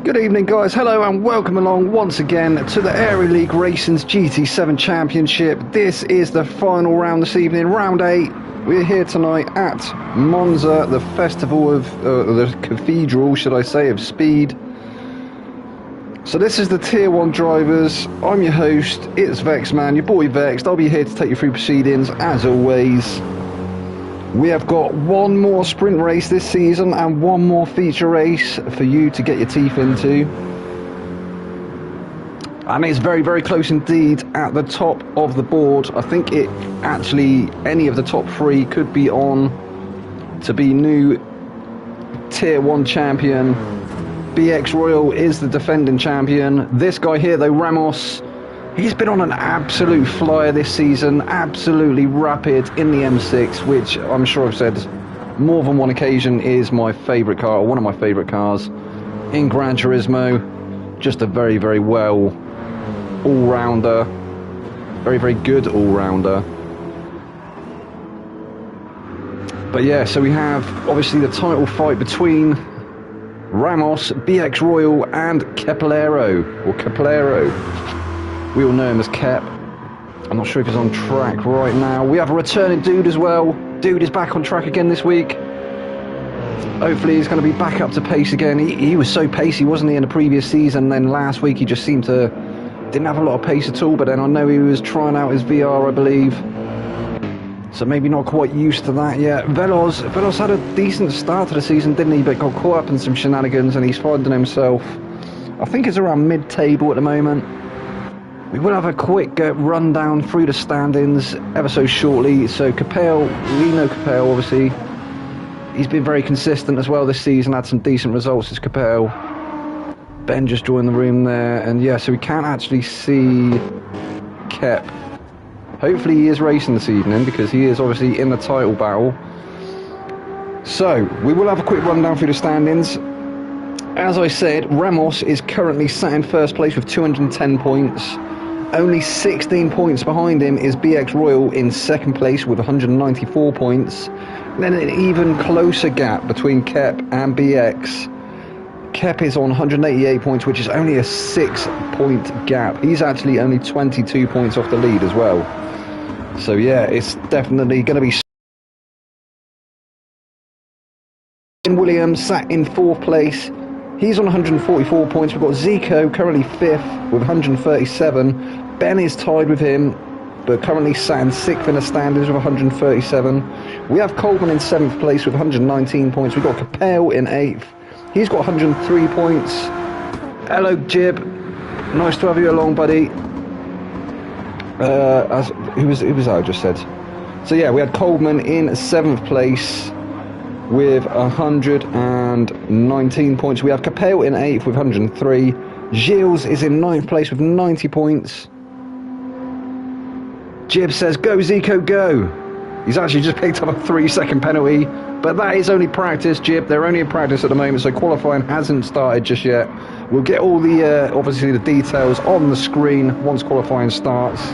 Good evening, guys. Hello and welcome along once again to the Aero League Racing's GT7 Championship. This is the final round this evening, round 8. We're here tonight at Monza, the festival of, the cathedral, should I say, of speed. So this is the Tier 1 drivers. I'm your host, it's Vexman, your boy Vexed. I'll be here to take you through proceedings, as always. We have got one more sprint race this season and one more feature race for you to get your teeth into. And it's very, very close indeed at the top of the board. I think it actually, any of the top three could be on to be new Tier 1 champion. BX Royal is the defending champion. This guy here though, Ramos, he's been on an absolute flyer this season, absolutely rapid in the M6, which I'm sure I've said more than one occasion is my favourite car, or one of my favourite cars in Gran Turismo. Just a very, very well all-rounder, very, very good all-rounder. But yeah, so we have obviously the title fight between Ramos, BX Royal and Aero. We all know him as Kep. I'm not sure if he's on track right now. We have a returning Dude as well. Dude is back on track again this week. Hopefully he's going to be back up to pace again. He was so pacey, wasn't he, in the previous season? Then last week he just seemed to didn't have a lot of pace at all. But then I know he was trying out his VR, I believe. So maybe not quite used to that yet. Veloz had a decent start to the season, didn't he? But got caught up in some shenanigans and he's finding himself, I think it's around mid-table at the moment. We will have a quick rundown through the standings ever so shortly. So Capel, we know Capel obviously. He's been very consistent as well this season, had some decent results as Capel. Ben just joined the room there, and yeah, so we can't actually see Kep. Hopefully he is racing this evening because he is obviously in the title battle. So we will have a quick rundown through the standings. As I said, Ramos is currently sat in first place with 210 points. Only 16 points behind him is BX Royal in second place with 194 points. And then an even closer gap between Kep and BX. Kep is on 188 points, which is only a 6-point gap. He's actually only 22 points off the lead as well. So yeah, it's definitely going to be... Williams sat in fourth place. He's on 144 points. We've got Zico currently 5th with 137. Ben is tied with him, but currently sat in 6th in the standings with 137. We have Coleman in 7th place with 119 points. We've got Capel in 8th. He's got 103 points. Hello, Jib. Nice to have you along, buddy. Who was that I just said? So yeah, we had Coleman in 7th place with 119 points. We have Capel in 8th with 103. Gilles is in 9th place with 90 points. Jib says, go Zico, go. He's actually just picked up a 3-second penalty, but that is only practice, Jib. They're only in practice at the moment, so qualifying hasn't started just yet. We'll get all the, obviously, the details on the screen once qualifying starts.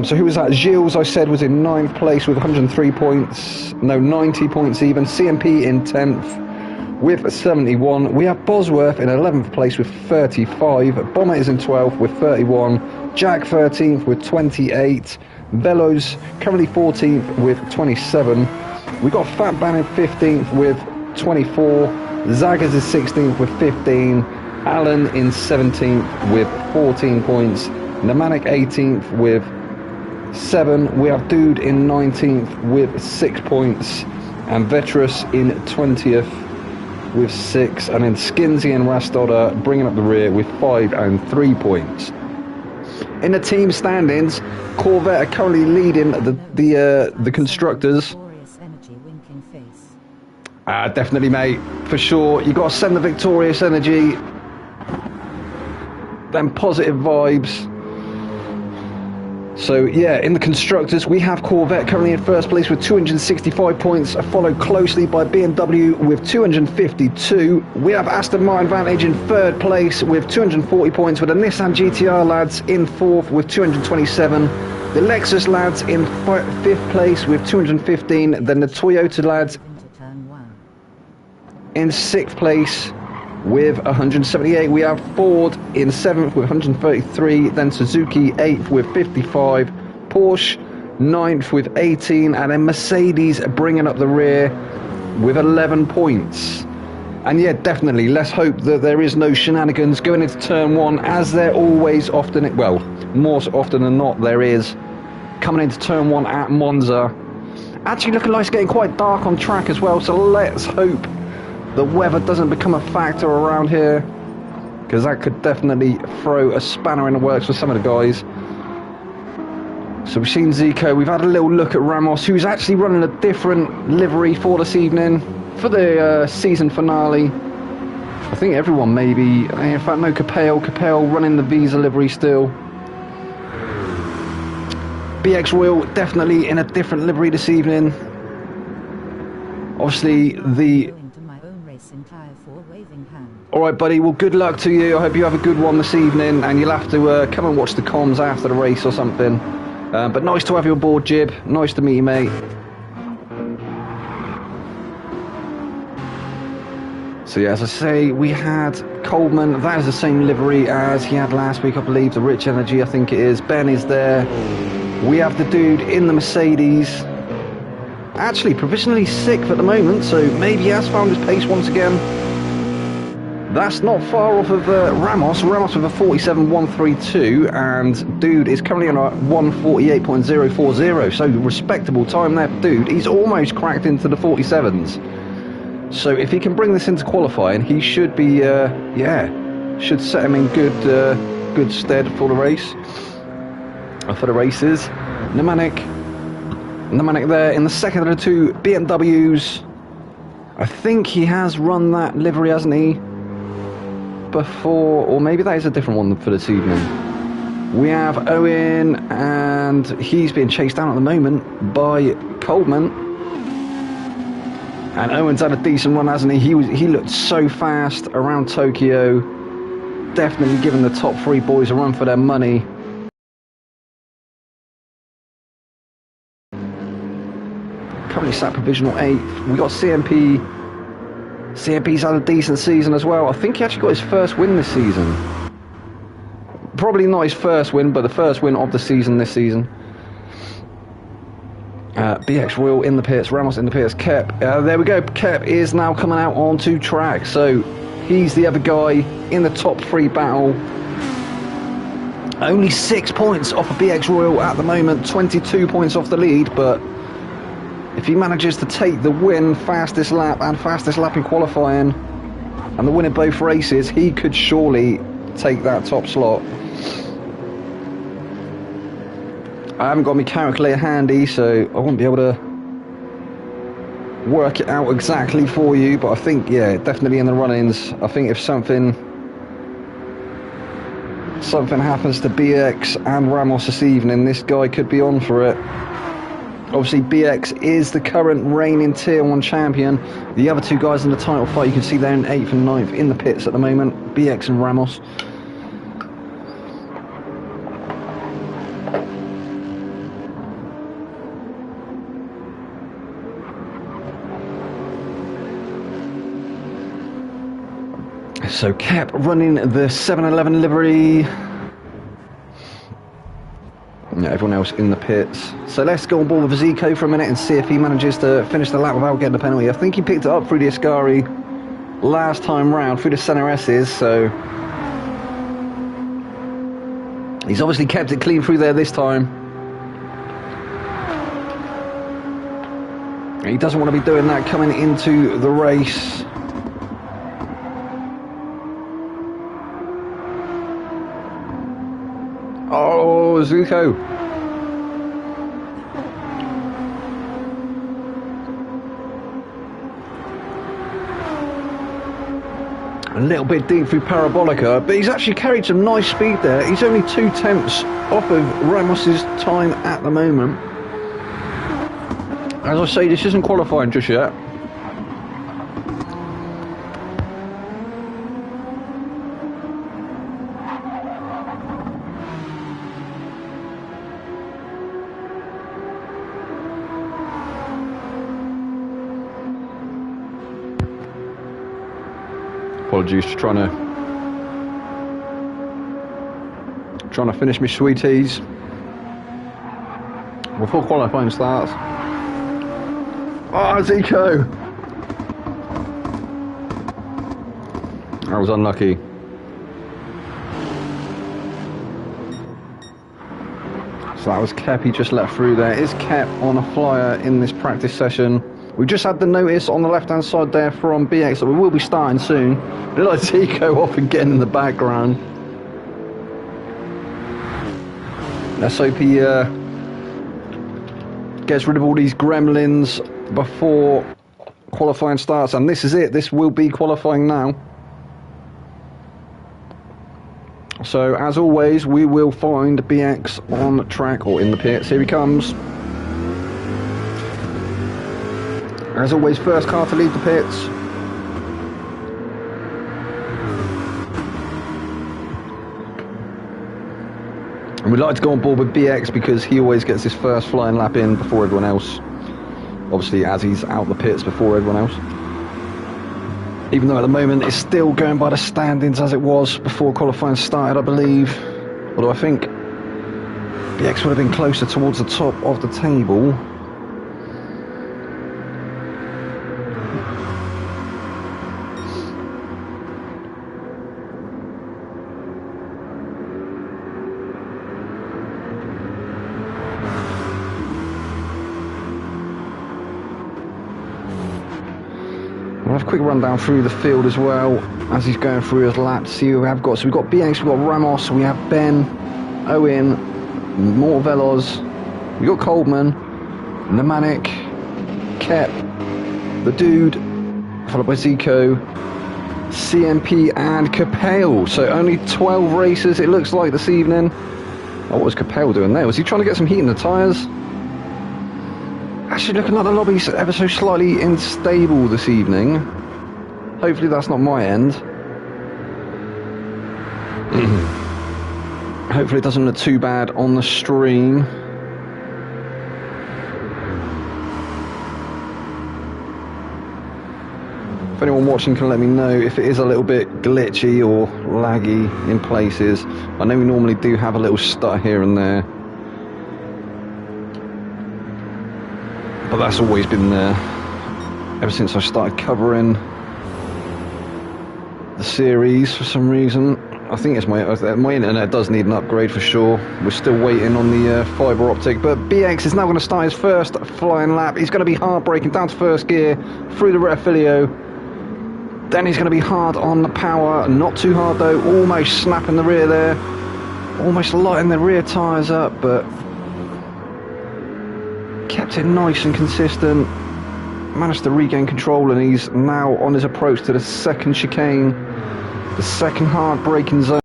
So who was that? Gilles, I said, was in 9th place with 103 points. No, 90 points even. CMP in 10th with 71. We have Bosworth in 11th place with 35. Bonnet is in 12th with 31. Jack 13th with 28. Veloz currently 14th with 27. We got Fat Ban in 15th with 24. Zaggers is 16th with 15. Allen in 17th with 14 points. Nemanik 18th with 7. We have Dude in 19th with 6 points. And Vetrus in 20th with 6. And then Skinsy and Rastoda bringing up the rear with 5 and 3 points. In the team standings, Corvette are currently leading the constructors. Definitely, mate, for sure. You got to send the victorious energy, them positive vibes. So yeah, in the constructors, we have Corvette currently in first place with 265 points, followed closely by BMW with 252. We have Aston Martin Vantage in third place with 240 points, with the Nissan GTR lads in fourth with 227. The Lexus lads in fifth place with 215. Then the Toyota lads in sixth place with 178. We have Ford in 7th with 133, then Suzuki 8th with 55, Porsche 9th with 18, and then Mercedes bringing up the rear with 11 points. And yeah, definitely, let's hope that there is no shenanigans going into turn 1, as there always often, well, more often than not there is, coming into turn 1 at Monza. Actually looking like it's getting quite dark on track as well, so let's hope the weather doesn't become a factor around here, because that could definitely throw a spanner in the works for some of the guys. So we've seen Zico, we've had a little look at Ramos, who's actually running a different livery for this evening, for the season finale. I think everyone maybe, in fact no, Capel running the Visa livery still. BX Royal definitely in a different livery this evening. Obviously the... Alright buddy, well good luck to you, I hope you have a good one this evening, and you'll have to come and watch the comms after the race or something. But nice to have you aboard, Jib, nice to meet you, mate. So yeah, as I say, we had Coleman, that is the same livery as he had last week, I believe, the Rich Energy, I think it is. Ben is there. We have the dude in the Mercedes, actually provisionally 6th at the moment, so maybe he has found his pace once again. That's not far off of Ramos with a 47.132, and dude is currently on a 148.040, so respectable time there, dude. He's almost cracked into the 47s. So if he can bring this into qualifying, he should be, yeah, should set him in good stead for the race, for the races. Nemanek there in the second of the two BMWs. I think he has run that livery, hasn't he, before, or maybe that is a different one for this evening. We have Owen, and he's being chased down at the moment by Coleman. And Owen's had a decent run, hasn't he? He looked so fast around Tokyo. Definitely giving the top 3 boys a run for their money. Currently sat provisional 8th. We got CMP. CMP's had a decent season as well. I think he actually got his first win this season. Probably not his first win, but the first win of the season this season. BX Royal in the pits, Ramos in the pits, Kep. There we go, Kep is now coming out onto track. So he's the other guy in the top 3 battle. Only 6 points off of BX Royal at the moment, 22 points off the lead, but if he manages to take the win, fastest lap and fastest lap in qualifying, and the win in both races, he could surely take that top slot. I haven't got my calculator handy, so I won't be able to work it out exactly for you, but I think, yeah, definitely in the run-ins. I think if something happens to BX and Ramos this evening, this guy could be on for it. Obviously, BX is the current reigning Tier 1 champion. The other 2 guys in the title fight, you can see they're in 8th and 9th in the pits at the moment. BX and Ramos. So Kep running the 711 livery. Everyone else in the pits. So let's go on board with Zico for a minute and see if he manages to finish the lap without getting a penalty. I think he picked it up through the Ascari last time round, through the Center S's, so he's obviously kept it clean through there this time. He doesn't want to be doing that coming into the race. Oh, Zuko. A little bit deep through Parabolica, but he's actually carried some nice speed there. He's only 2 tenths off of Ramos's time at the moment. As I say, this isn't qualifying just yet. apologies, just trying to finish my sweeties before qualifying starts. Oh, Zico! I was unlucky. So that was Kep, he just let through there. Is Kep on a flyer in this practice session? We just had the notice on the left-hand side there from BX that we will be starting soon. But like Zico off again in the background. Let's hope he gets rid of all these gremlins before qualifying starts. And this is it. This will be qualifying now. So, as always, we will find BX on track or in the pits. Here he comes. As always, first car to leave the pits. And we'd like to go on board with BX because he always gets his first flying lap in before everyone else. Obviously, as he's out the pits before everyone else. Even though at the moment it's still going by the standings as it was before qualifying started, I believe. Although I think BX would have been closer towards the top of the table. We'll have a quick run down through the field as well as he's going through his lap to see who we have got. So we've got BX, we've got Ramos, we have Ben, Owen, Morvelos, we've got Coleman, Nemanic, Kep, the Dude, followed by Zico, CMP and Capel. So only 12 races it looks like this evening. Oh, what was Capel doing there? Was he trying to get some heat in the tyres? Actually looking like the lobby's ever so slightly unstable this evening. Hopefully that's not my end. Hopefully it doesn't look too bad on the stream. If anyone watching can let me know if it is a little bit glitchy or laggy in places. I know we normally do have a little stutter here and there. But that's always been there ever since I started covering the series for some reason. I think it's my internet does need an upgrade for sure. We're still waiting on the fibre optic, but BX is now going to start his first flying lap. He's going to be hard braking down to first gear through the Retafilio. Then he's going to be hard on the power, not too hard though, almost snapping the rear there, almost lighting the rear tyres up, but kept it nice and consistent, managed to regain control, and he's now on his approach to the second chicane, the second hard braking zone.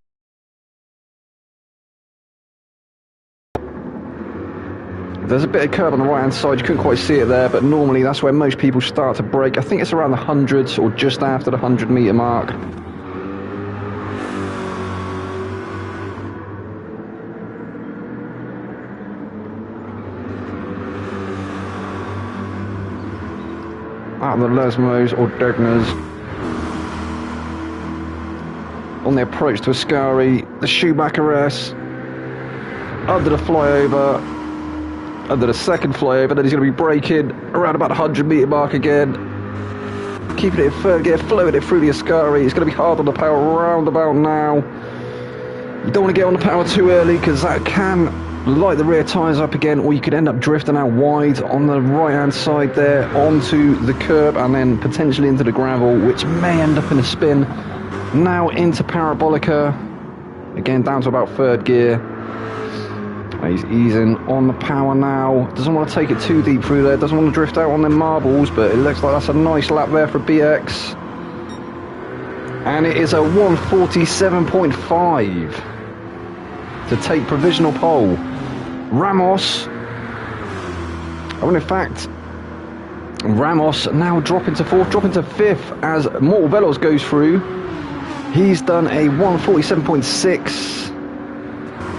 There's a bit of curb on the right hand side, you couldn't quite see it there, but normally that's where most people start to brake. I think it's around the 100s or just after the 100 metre mark. Out of the Lesmos or Degnas. On the approach to Ascari, the Schumacher S. Under the flyover. Under the second flyover, then he's going to be braking around about the 100 metre mark again. Keeping it in third gear, flowing it through the Ascari. It's going to be hard on the power round about now. You don't want to get on the power too early because that can light the rear tyres up again, or you could end up drifting out wide on the right hand side there onto the curb and then potentially into the gravel, which may end up in a spin. Now into Parabolica, again down to about third gear. He's easing on the power now, doesn't want to take it too deep through there, doesn't want to drift out on them marbles, but it looks like that's a nice lap there for BX. And it is a 147.5 to take provisional pole. Ramos, in fact, Ramos now dropping to fourth, dropping to fifth as Mortal Velos goes through. He's done a 147.6.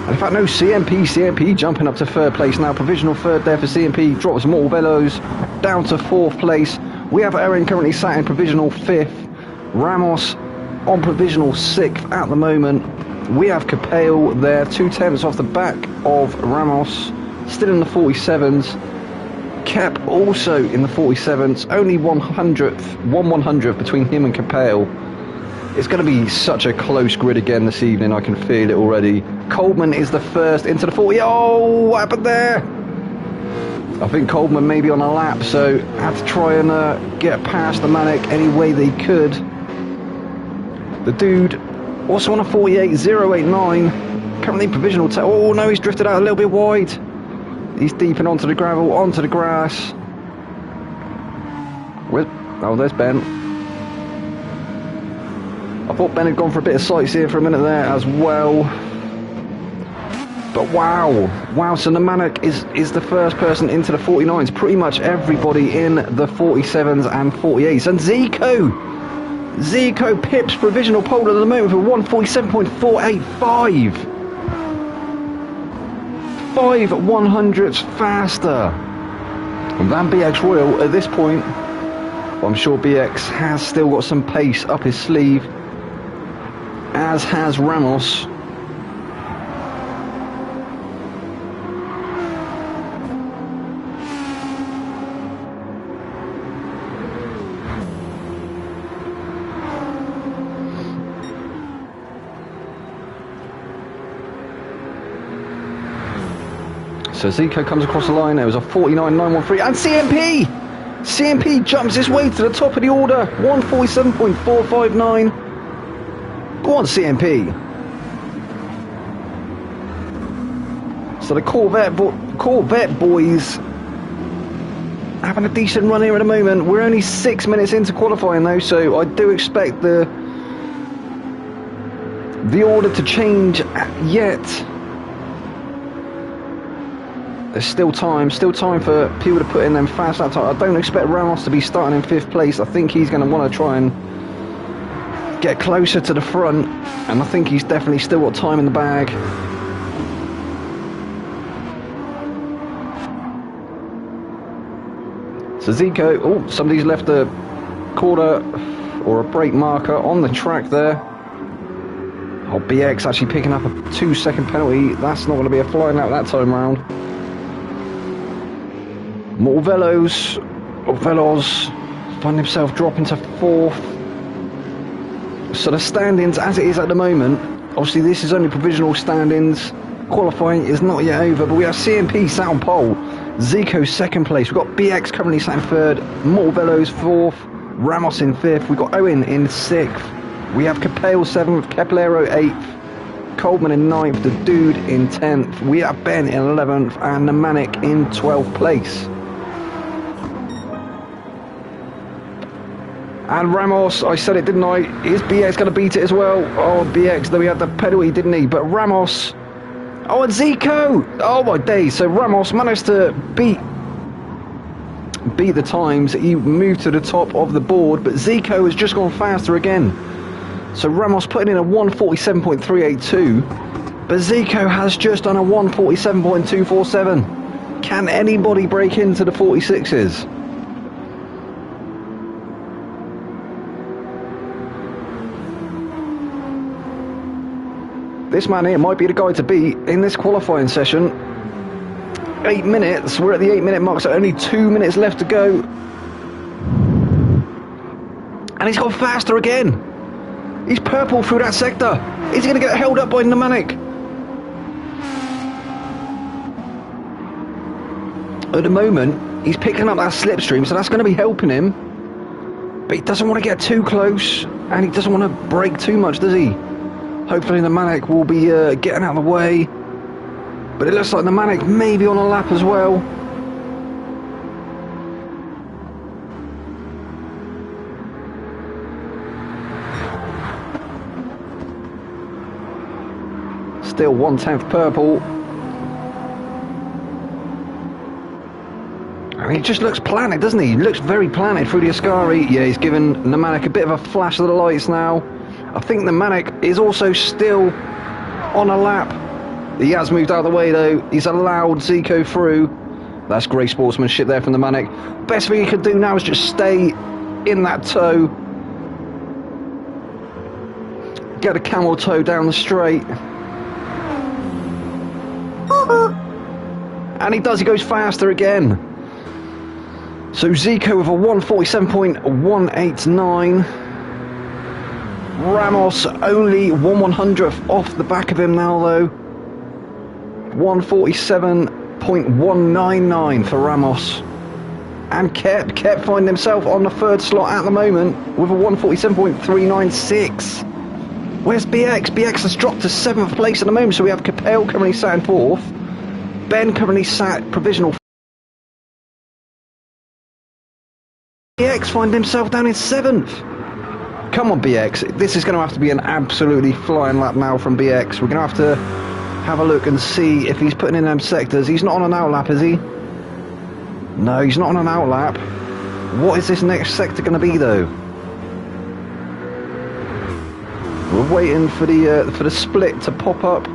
And in fact, no, CMP jumping up to third place now. Provisional third there for CMP, drops Mortal Velos down to fourth place. We have Aaron currently sat in provisional fifth. Ramos on provisional 6th at the moment. We have Capel there, 2/10 off the back of Ramos, still in the 47s. Cap also in the 47s, only 100th between him and Capel. It's going to be such a close grid again this evening, I can feel it already. Coleman is the first into the 40. Oh, what happened there? I think Coleman may be on a lap, so had to try and get past the Manic any way they could. The dude also on a 48.089, currently provisional. Oh no, he's drifted out a little bit wide. He's deep and onto the gravel, onto the grass. Oh, there's Ben. I thought Ben had gone for a bit of sightseeing for a minute there as well. But wow, so the Manic is the first person into the 49s. Pretty much everybody in the 47s and 48s. And Zico pips provisional pole at the moment for 147.485. 5 100ths faster than BX Royal at this point. I'm sure BX has still got some pace up his sleeve, as has Ramos. So Zico comes across the line. There was a 49.913 and CMP jumps his way to the top of the order, 147.459. Go on, CMP. So the Corvette boys having a decent run here at the moment. We're only 6 minutes into qualifying though, so I do expect the order to change yet. There's still time for people to put in them fast lap time. I don't expect Ramos to be starting in 5th place. I think he's going to want to try and get closer to the front, and I think he's definitely still got time in the bag. So Zico, oh, somebody's left a quarter or a brake marker on the track there. Oh, BX actually picking up a 2-second penalty. That's not going to be a flying out that time round. More Velos find himself dropping to 4th. So the standings as it is at the moment, obviously this is only provisional standings, qualifying is not yet over, but we have CMP sat on pole, Zico 2nd place, we've got BX currently sat in 3rd, More Velos 4th, Ramos in 5th, we've got Owen in 6th, we have Capel 7th, Aero 8th, Coleman in 9th, the Dude in 10th, we have Ben in 11th, and the Manic in 12th place. And Ramos, I said it, didn't I? Is BX going to beat it as well? Oh, BX, though he had the penalty, didn't he? But Ramos... Oh, and Zico! Oh, my days. So Ramos managed to beat the times. He moved to the top of the board, but Zico has just gone faster again. So Ramos putting in a 147.382, but Zico has just done a 147.247. Can anybody break into the 46s? This man here might be the guy to beat in this qualifying session. 8 minutes, we're at the 8-minute mark, so only 2 minutes left to go. And he's gone faster again. He's purple through that sector. Is he going to get held up by Nemanic? At the moment, he's picking up that slipstream, so that's going to be helping him. But he doesn't want to get too close, and he doesn't want to brake too much, does he? Hopefully the Manic will be getting out of the way. But it looks like the Manic may be on a lap as well. Still 1/10 purple. And he just looks planted, doesn't he? He looks very planted through the Ascari. Yeah, he's given Nemanic a bit of a flash of the lights now. I think the Manic is also still on a lap. He has moved out of the way though. He's allowed Zico through. That's great sportsmanship there from the Manic. Best thing he could do now is just stay in that tow. get a camel toe down the straight. And he does, he goes faster again. So Zico with a 147.189. Ramos only 1/100th off the back of him now though. 147.199 for Ramos. And kept finding himself on the third slot at the moment with a 147.396. Where's BX? BX has dropped to 7th place at the moment, so we have Capel currently sat in 4th. Ben currently sat provisional. BX finding himself down in 7th. Come on BX, this is going to have to be an absolutely flying lap now from BX. We're going to have a look and see if he's putting in them sectors. He's not on an outlap, is he? No, he's not on an outlap. What is this next sector going to be though? We're waiting for the split to pop up.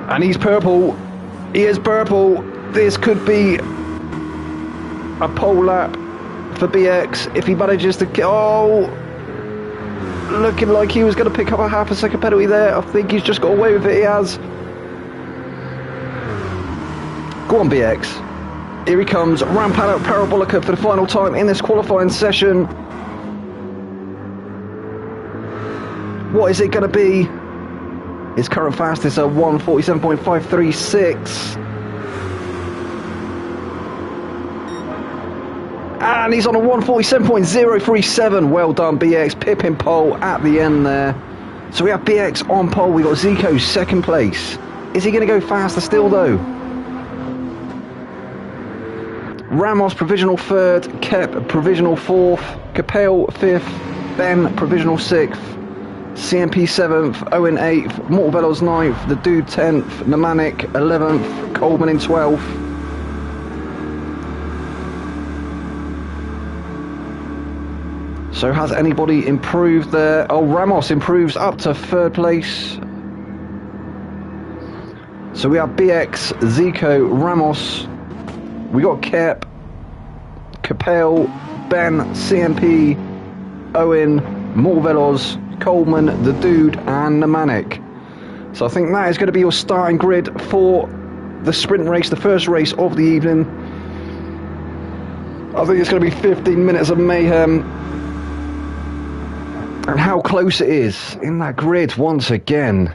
And he's purple. He is purple. This could be a pole lap for BX if he manages to get... Oh! Looking like he was going to pick up a half a second penalty there. I think he's just got away with it. He has. Go on BX. Here he comes. Rampado Parabolica for the final time in this qualifying session. What is it going to be? His current fastest are 147.536. And he's on a 147.037. Well done, BX. Pip in pole at the end there. So we have BX on pole. We got Zico second place. Is he going to go faster still, though? Ramos provisional third. Kep provisional fourth. Capel fifth. Ben provisional sixth. CMP 7th, Owen 8th, Mortavello's 9th, the Dude 10th, Nemanic 11th, Coleman in 12th. So has anybody improved there? Oh, Ramos improves up to 3rd place. So we have BX, Zico, Ramos. We got Kep, Capel, Ben, CMP, Owen, Mortavello's, Coleman, the Dude and Nemanic. So I think that is going to be your starting grid for the sprint race, the first race of the evening. I think it's going to be 15 minutes of mayhem. And how close it is in that grid once again.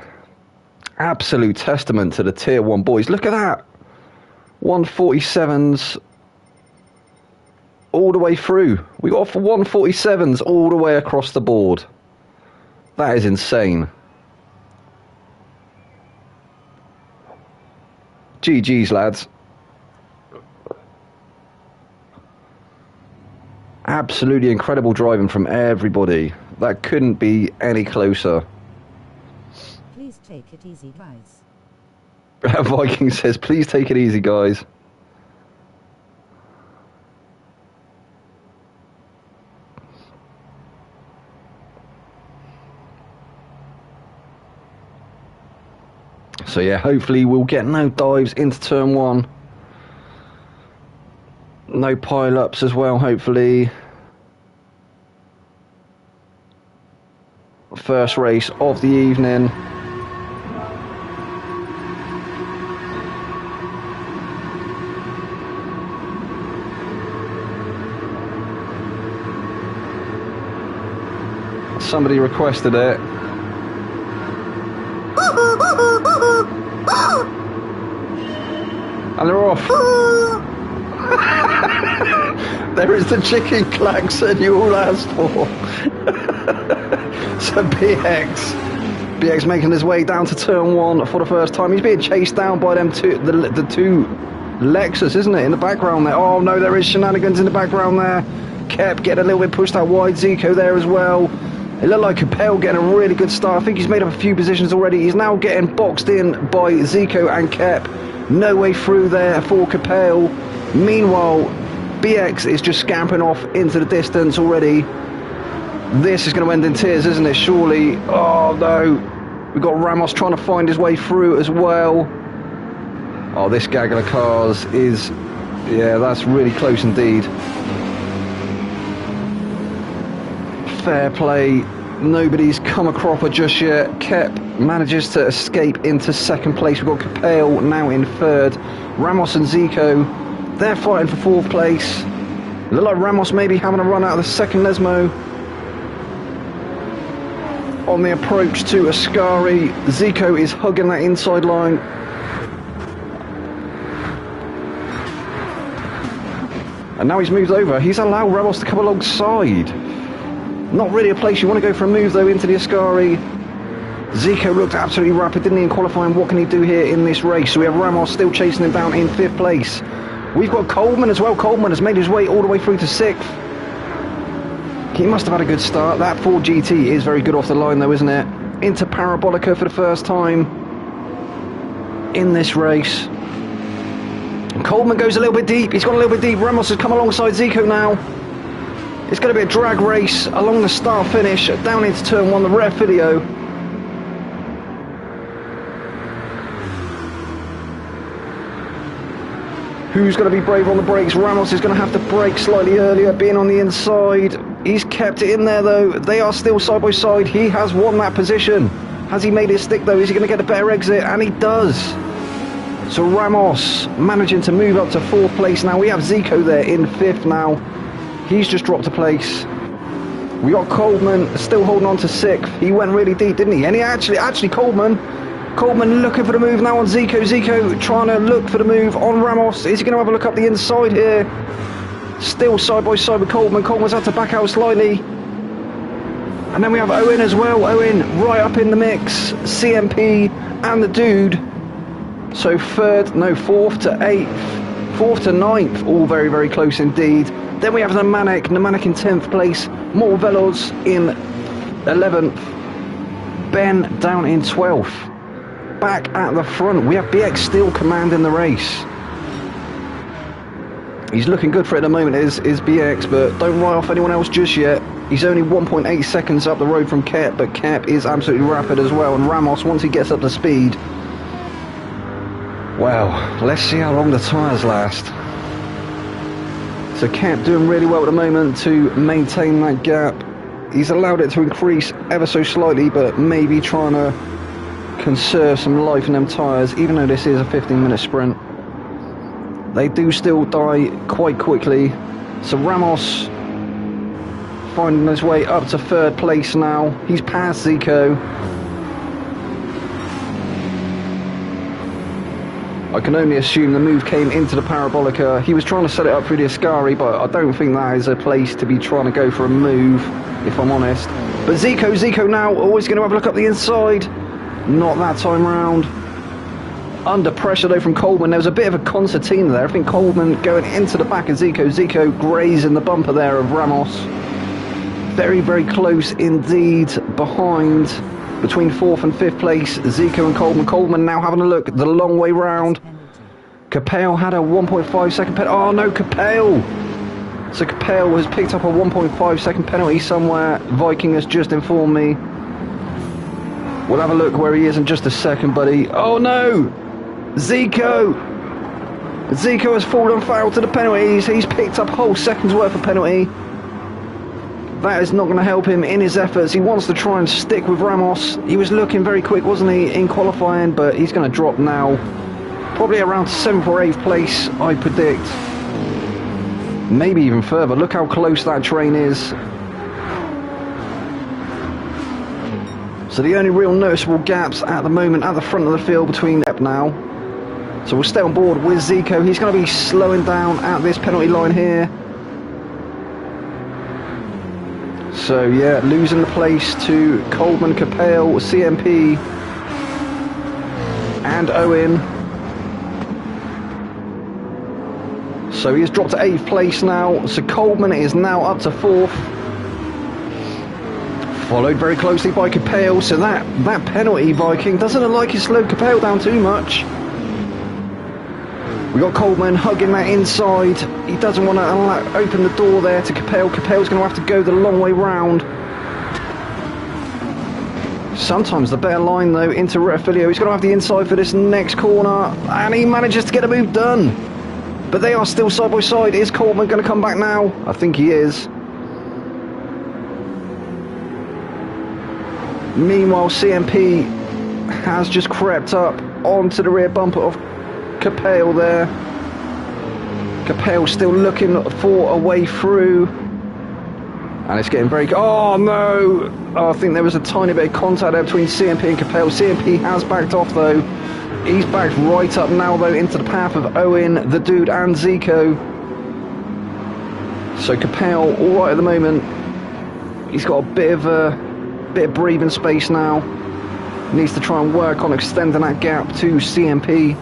Absolute testament to the tier 1 boys. Look at that. 147s all the way through. We got 147s all the way across the board. That is insane. GG's, lads. Absolutely incredible driving from everybody. That couldn't be any closer. Please take it easy, guys. Viking says, please take it easy, guys. So yeah, hopefully we'll get no dives into turn 1. No pile-ups as well, hopefully. First race of the evening. Somebody requested it. And they're off. There is the chicken klaxon you all asked for. So BX making his way down to turn 1 for the first time. He's being chased down by them two, the two Lexus, isn't it, in the background there? Oh no, there is shenanigans in the background there. Kep getting a little bit pushed out wide. Zico there as well. It looked like Capel getting a really good start. I think he's made up a few positions already. He's now getting boxed in by Zico and Kep. No way through there for Capel. Meanwhile, BX is just scampering off into the distance already. This is going to end in tears, isn't it? Surely. Oh no. We've got Ramos trying to find his way through as well. Oh, this gaggle of cars is Yeah, that's really close indeed. Fair play. Nobody's come a cropper just yet. Kep manages to escape into second place. We've got Capel now in third. Ramos and Zico, they're fighting for fourth place. Look like Ramos maybe having a run out of the second Lesmo. On the approach to Ascari, Zico is hugging that inside line. And now he's moved over. He's allowed Ramos to come alongside. Not really a place you want to go for a move though into the Ascari. Zico looked absolutely rapid, didn't he, in qualifying? What can he do here in this race? So we have Ramos still chasing him down in fifth place. We've got Coleman as well. Coleman has made his way all the way through to sixth. He must have had a good start. That Ford GT is very good off the line though, isn't it? Into Parabolica for the first time in this race. Coleman goes a little bit deep. He's gone a little bit deep. Ramos has come alongside Zico now. It's going to be a drag race along the start finish down into turn one, the ref video. Who's going to be brave on the brakes? Ramos is going to have to brake slightly earlier, being on the inside. He's kept it in there though. They are still side by side. He has won that position. Has he made his stick though? Is he going to get a better exit? And he does. So Ramos managing to move up to fourth place now. We have Zico there in fifth now. He's just dropped a place. We got Coleman still holding on to sixth. He went really deep, didn't he? And he actually Coleman looking for the move now on Zico. Zico trying to look for the move on Ramos. Is he going to have a look up the inside here? Still side by side with Coleman. Coleman's had to back out slightly. And then we have Owen as well. Owen right up in the mix. CMP and the dude. So fourth to eighth. Fourth to ninth. All very, very close indeed. Then we have Nemanic in 10th place. Morvelos in 11th. Ben down in 12th. Back at the front, we have BX still commanding the race. He's looking good for it at the moment, is BX, but don't write off anyone else just yet. He's only 1.8 seconds up the road from Kep, but Kep is absolutely rapid as well. And Ramos, once he gets up to speed, well, let's see how long the tyres last. So Kep doing really well at the moment to maintain that gap. He's allowed it to increase ever so slightly, but maybe trying to conserve some life in them tyres, even though this is a 15-minute sprint. They do still die quite quickly. So Ramos finding his way up to third place now. He's past Zico. I can only assume the move came into the Parabolica. He was trying to set it up through the Ascari, but I don't think that is a place to be trying to go for a move, if I'm honest. But Zico now always going to have a look up the inside. Not that time round. Under pressure though from Coleman. There was a bit of a concertina there. I think Coleman going into the back of Zico. Zico grazing the bumper there of Ramos. Very, very close indeed behind. Between fourth and fifth place, Zico and Coleman. Coleman now having a look the long way round. Capel had a 1.5 second penalty. Oh no, Capel! So Capel has picked up a 1.5 second penalty somewhere. Viking has just informed me. We'll have a look where he is in just a second, buddy. Oh no! Zico! Zico has fallen foul to the penalties. He's picked up a whole second's worth of penalty. That is not going to help him in his efforts. He wants to try and stick with Ramos. He was looking very quick, wasn't he, in qualifying, but he's going to drop now. Probably around 7th or 8th place, I predict. Maybe even further. Look how close that train is. So the only real noticeable gaps at the moment at the front of the field between them now. So we'll stay on board with Zico. He's going to be slowing down at this penalty line here. So yeah, losing the place to Coleman, Capel, CMP and Owen. So he has dropped to 8th place now. So Coleman is now up to 4th. Followed very closely by Capel. So that penalty, Viking, doesn't look like he slowed Capel down too much. We got Coleman hugging that inside. He doesn't want to open the door there to Capel. Capel's going to have to go the long way round. Sometimes the better line though into Refilio. He's going to have the inside for this next corner, and he manages to get a move done. But they are still side by side. Is Coleman going to come back now? I think he is. Meanwhile, CMP has just crept up onto the rear bumper of Capel there. Capel still looking for a way through. And it's getting very... Oh, no! Oh, I think there was a tiny bit of contact there between CMP and Capel. CMP has backed off, though. He's backed right up now, though, into the path of Owen, the Dude, and Zico. So Capel, all right at the moment. He's got a bit of breathing space now. Needs to try and work on extending that gap to CMP.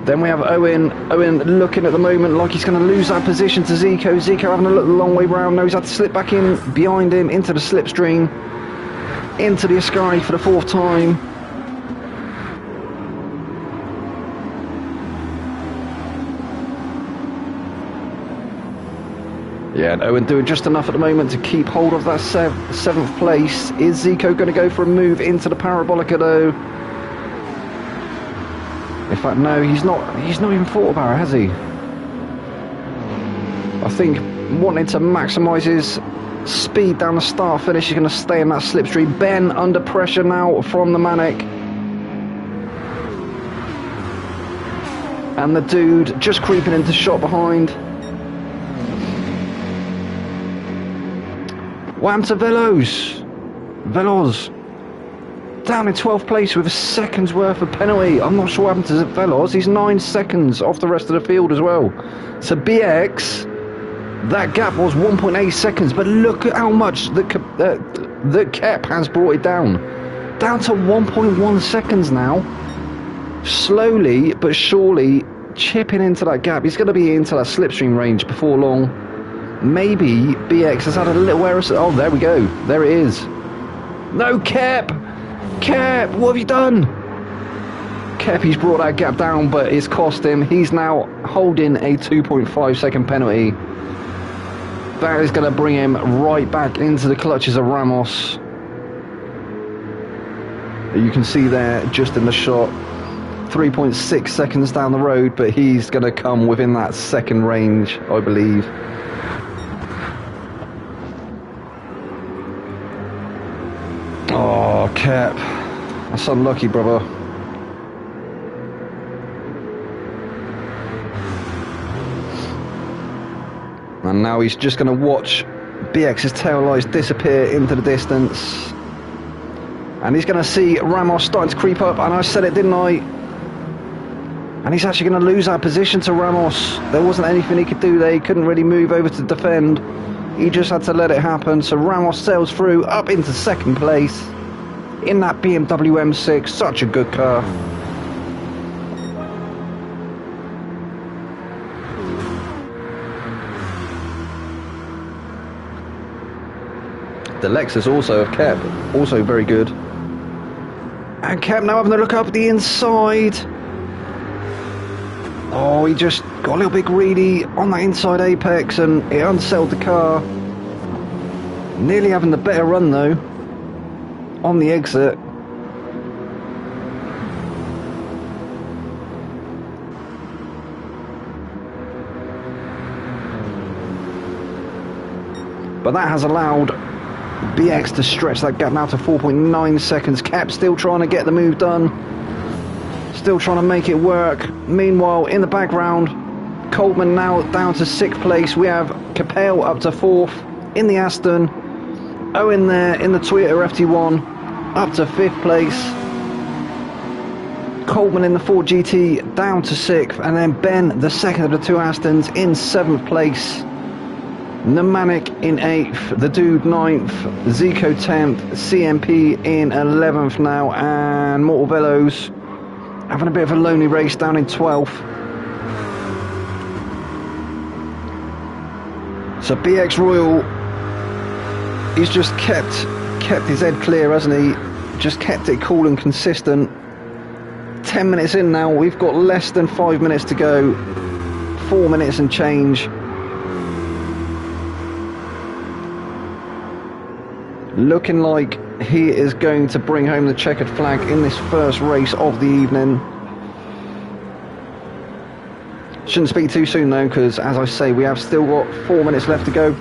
Then we have Owen. Owen looking at the moment like he's going to lose that position to Zico. Zico having a look the long way round. No, he's had to slip back in behind him into the slipstream. Into the Ascari for the 4th time. Yeah, and Owen doing just enough at the moment to keep hold of that 7th place. Is Zico going to go for a move into the Parabolica though? In fact, no, he's not even thought about it, has he? I think wanting to maximise his speed down the start finish, he's going to stay in that slipstream. Ben under pressure now from the Manic. And the Dude just creeping into shot behind. What happened to Veloz down in 12th place with a second's worth of penalty. I'm not sure what happened to Veloz. He's 9 seconds off the rest of the field as well. So BX, that gap was 1.8 seconds, but look at how much the Kep has brought it down to 1.1 seconds now. Slowly but surely chipping into that gap. He's going to be into that slipstream range before long. Maybe BX has had a little error. Oh, there we go. There it is. No, Kep! Kep, what have you done? Kep, he's brought that gap down, but it's cost him. He's now holding a 2.5 second penalty. That is going to bring him right back into the clutches of Ramos. You can see there, just in the shot, 3.6 seconds down the road, but he's going to come within that second range, I believe. Oh, Kep. That's unlucky, brother. And now he's just going to watch BX's tail lights disappear into the distance. And he's going to see Ramos starting to creep up. And I said it, didn't I? And he's actually going to lose that position to Ramos. There wasn't anything he could do there. He couldn't really move over to defend. He just had to let it happen. So Ramos sails through up into 2nd place in that BMW M6. Such a good car. The Lexus also of Kep, also very good. And Kep now having a look up the inside. Oh, he just got a little bit greedy on that inside apex and it unsettled the car. Nearly having the better run though on the exit. But that has allowed BX to stretch that gap now to 4.9 seconds. Kep still trying to get the move done. Still trying to make it work. Meanwhile, in the background, Coleman now down to 6th place. We have Capel up to 4th in the Aston. Owen there in the Toyota FT1 up to 5th place. Coleman in the Ford GT down to 6th. And then Ben, the second of the 2 Astons, in 7th place. Nemanic in 8th, the Dude 9th, Zico 10th, CMP in 11th now, and Mortal Velos having a bit of a lonely race down in 12th. So BX Royal, he's just kept his head clear, hasn't he? Just kept it cool and consistent. 10 minutes in now, we've got less than 5 minutes to go. 4 minutes and change. Looking like he is going to bring home the checkered flag in this first race of the evening. Shouldn't speak too soon though, because as I say, we have still got 4 minutes left to go.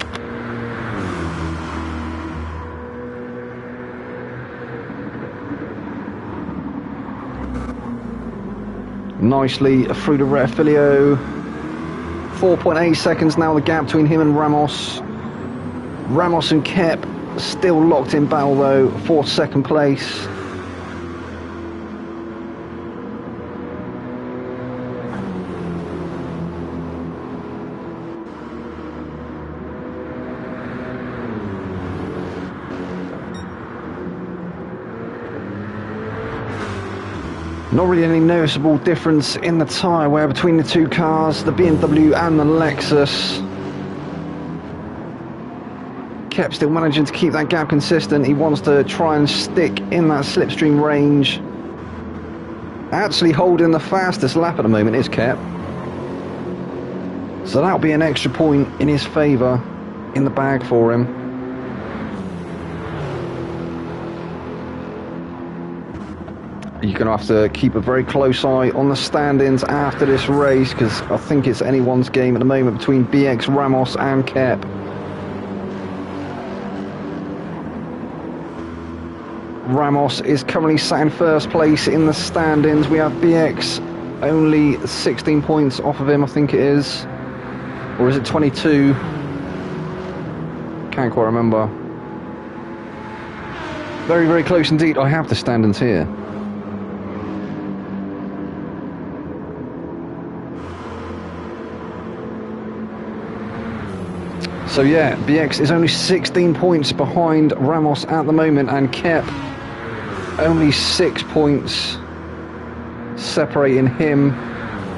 Nicely through the rear filio. 4.8 seconds now, the gap between him and Ramos. Ramos and Kep still locked in battle though for second place. Not really any noticeable difference in the tyre wear between the two cars, the BMW and the Lexus. Kept still managing to keep that gap consistent. He wants to try and stick in that slipstream range. Actually holding the fastest lap at the moment is Kep. So that'll be an extra point in his favour in the bag for him. You're going to have to keep a very close eye on the standings after this race, because I think it's anyone's game at the moment between BX, Ramos and Kep. Ramos is currently sat in first place in the standings. We have BX only 16 points off of him, I think it is. Or is it 22? Can't quite remember. Very, very close indeed. I have the standings here. So yeah, BX is only 16 points behind Ramos at the moment, and Kep only 6 points separating him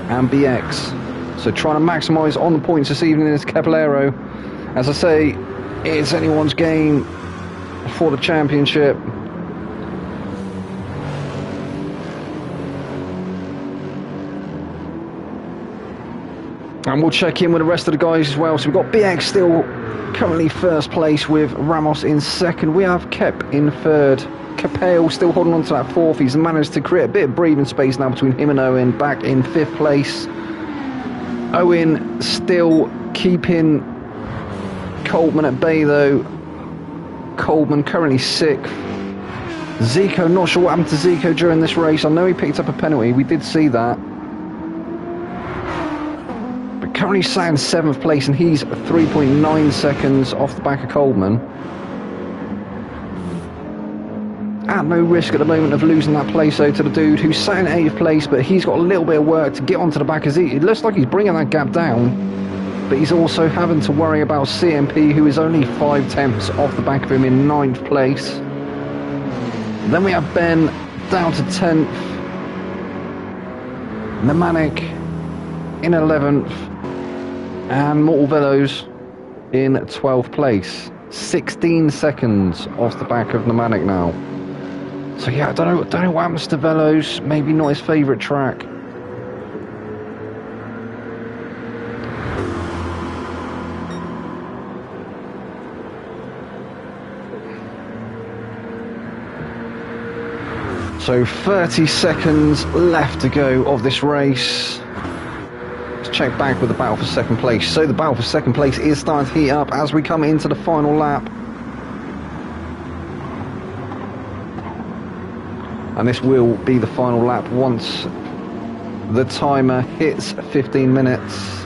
and BX. So trying to maximise on the points this evening is Kep Aero. As I say, it's anyone's game for the championship. And we'll check in with the rest of the guys as well. So we've got BX still currently first place with Ramos in second. We have Kep in third. Capel still holding on to that fourth. He's managed to create a bit of breathing space now between him and Owen, back in fifth place. Owen still keeping Coleman at bay though. Coleman currently sixth. Zico, not sure what happened to Zico during this race. I know he picked up a penalty, we did see that. Currently sat in 7th place, and he's 3.9 seconds off the back of Coleman. At no risk at the moment of losing that place though to the dude who's sat in 8th place, but he's got a little bit of work to get onto the back as it looks like he's bringing that gap down, but he's also having to worry about CMP, who is only 5 tenths off the back of him in 9th place. Then we have Ben down to 10th, Nemanic in 11th, and Mortal Velos in 12th place. 16 seconds off the back of Nemanic now. So yeah, I don't know what happens to Velos. Maybe not his favourite track. So 30 seconds left to go of this race. Check back with the battle for second place. So the battle for second place is starting to heat up as we come into the final lap. And this will be the final lap once the timer hits 15 minutes.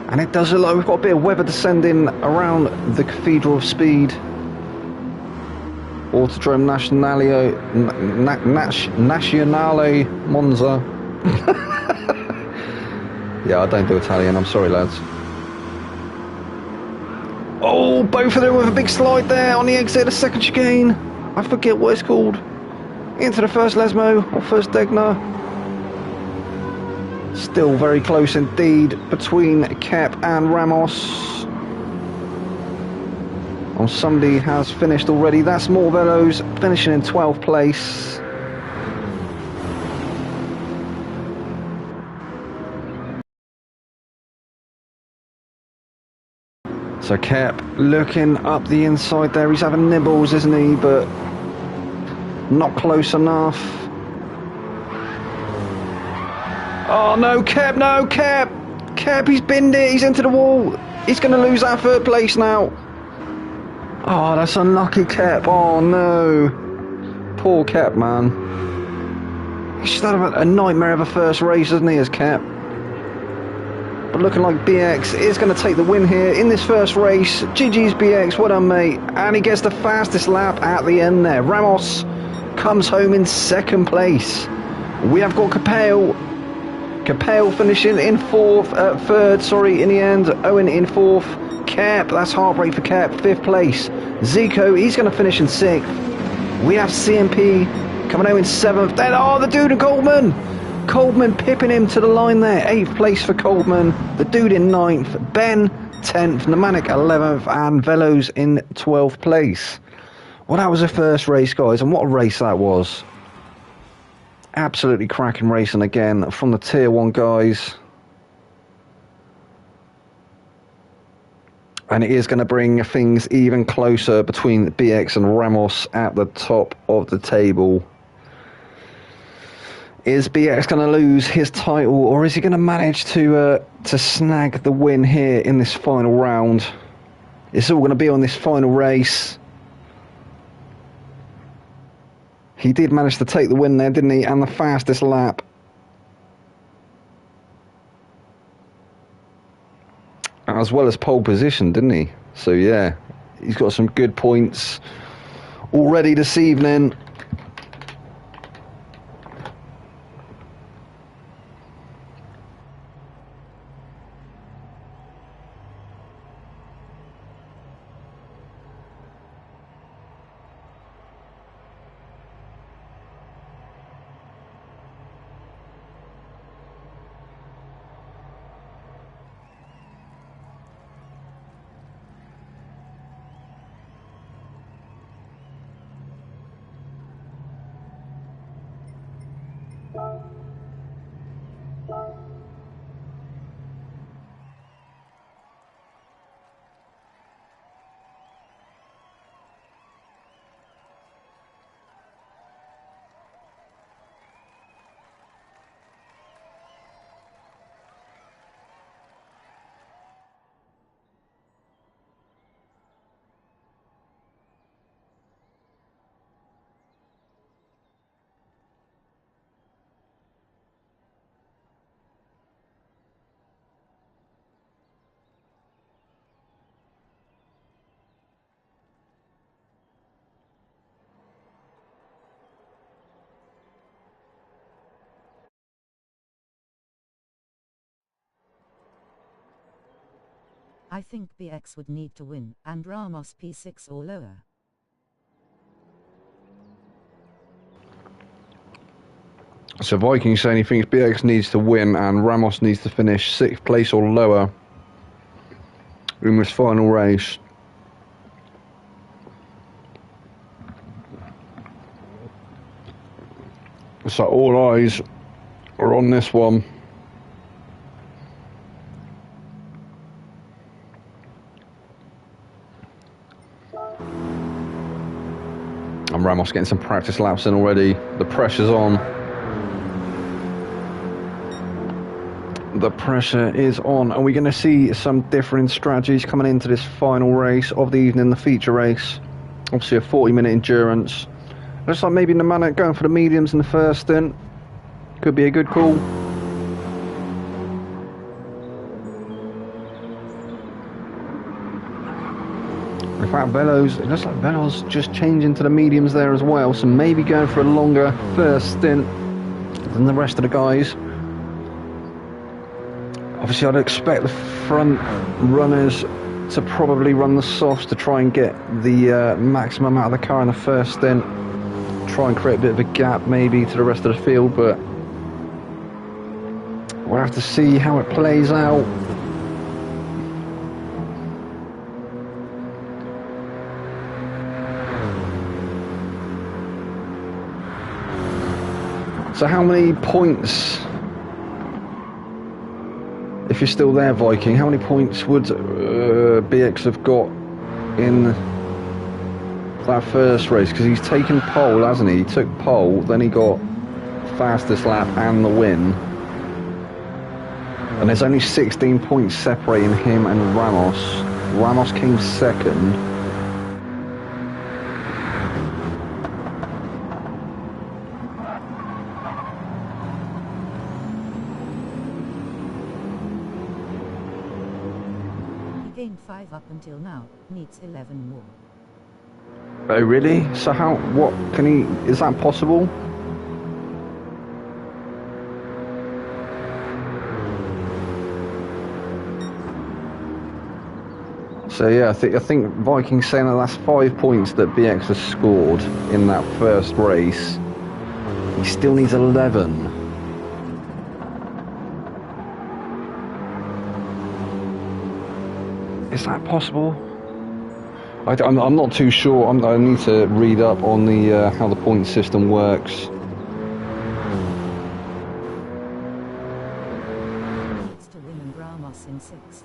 And it does look like we've got a bit of weather descending around the Cathedral of Speed. Autodrome Nazionale Monza. Yeah, I don't do Italian, I'm sorry lads. Oh, both of them with a big slide there on the exit of the second chicane. I forget what it's called. Into the first Lesmo, or first Degner. Still very close indeed between Kep and Ramos. Oh, somebody has finished already. That's Mortal Velos finishing in 12th place. So Kep looking up the inside there. He's having nibbles, isn't he? But not close enough. Oh no, Kep, no, Kep! Kep, he's binned it, he's into the wall. He's going to lose that third place now. Oh, that's unlucky, Kep. Oh no. Poor Kep, man. He's just had a nightmare of a first race, hasn't he, as Kep? But looking like BX is going to take the win here in this first race. GG's BX, well done, mate. And he gets the fastest lap at the end there. Ramos comes home in second place. We have got Capel finishing in third, in the end. Owen in fourth. Kep, that's heartbreak for Kep, fifth place. Zico, he's going to finish in sixth. We have CMP coming home in seventh. Then, the dude in Coleman. Coleman pipping him to the line there. Eighth place for Coleman. The dude in ninth. Ben, 10th. Nemanic, 11th. And Velos in 12th place. Well, that was the first race, guys. And what a race that was. Absolutely cracking racing again from the Tier 1 guys. And it is going to bring things even closer between BX and Ramos at the top of the table. Is BX going to lose his title, or is he going to manage to snag the win here in this final round? It's all going to be on this final race. He did manage to take the win there, didn't he? And the fastest lap. As well as pole position, didn't he? So yeah, he's got some good points already this evening. I think BX would need to win, and Ramos P6 or lower. So Viking saying he thinks BX needs to win and Ramos needs to finish 6th place or lower in this final race. So all eyes are on this one. And Ramos getting some practice laps in already. The pressure's on. The pressure is on. Are we going to see some different strategies coming into this final race of the evening, the feature race? Obviously a 40-minute endurance. Looks like maybe Nemanic going for the mediums in the first stint. Could be a good call. In fact, Velos, it looks like Velos just changing to the mediums there as well, so maybe going for a longer first stint than the rest of the guys. Obviously, I'd expect the front runners to probably run the softs to try and get the maximum out of the car in the first stint. Try and create a bit of a gap maybe to the rest of the field, but we'll have to see how it plays out. So how many points, if you're still there, Viking, how many points would BX have got in that first race? Because he's taken pole, hasn't he? He took pole, then he got fastest lap and the win. And there's only 16 points separating him and Ramos. Ramos came second. He gained 5 up until now, needs 11 more. Oh really? So what can he, is that possible? So yeah, I think Viking's saying that that's 5 points that BX has scored in that first race. He still needs 11. Is that possible? I'm not too sure. I need to read up on the how the point system works. Needs to win and Ramos in 6th.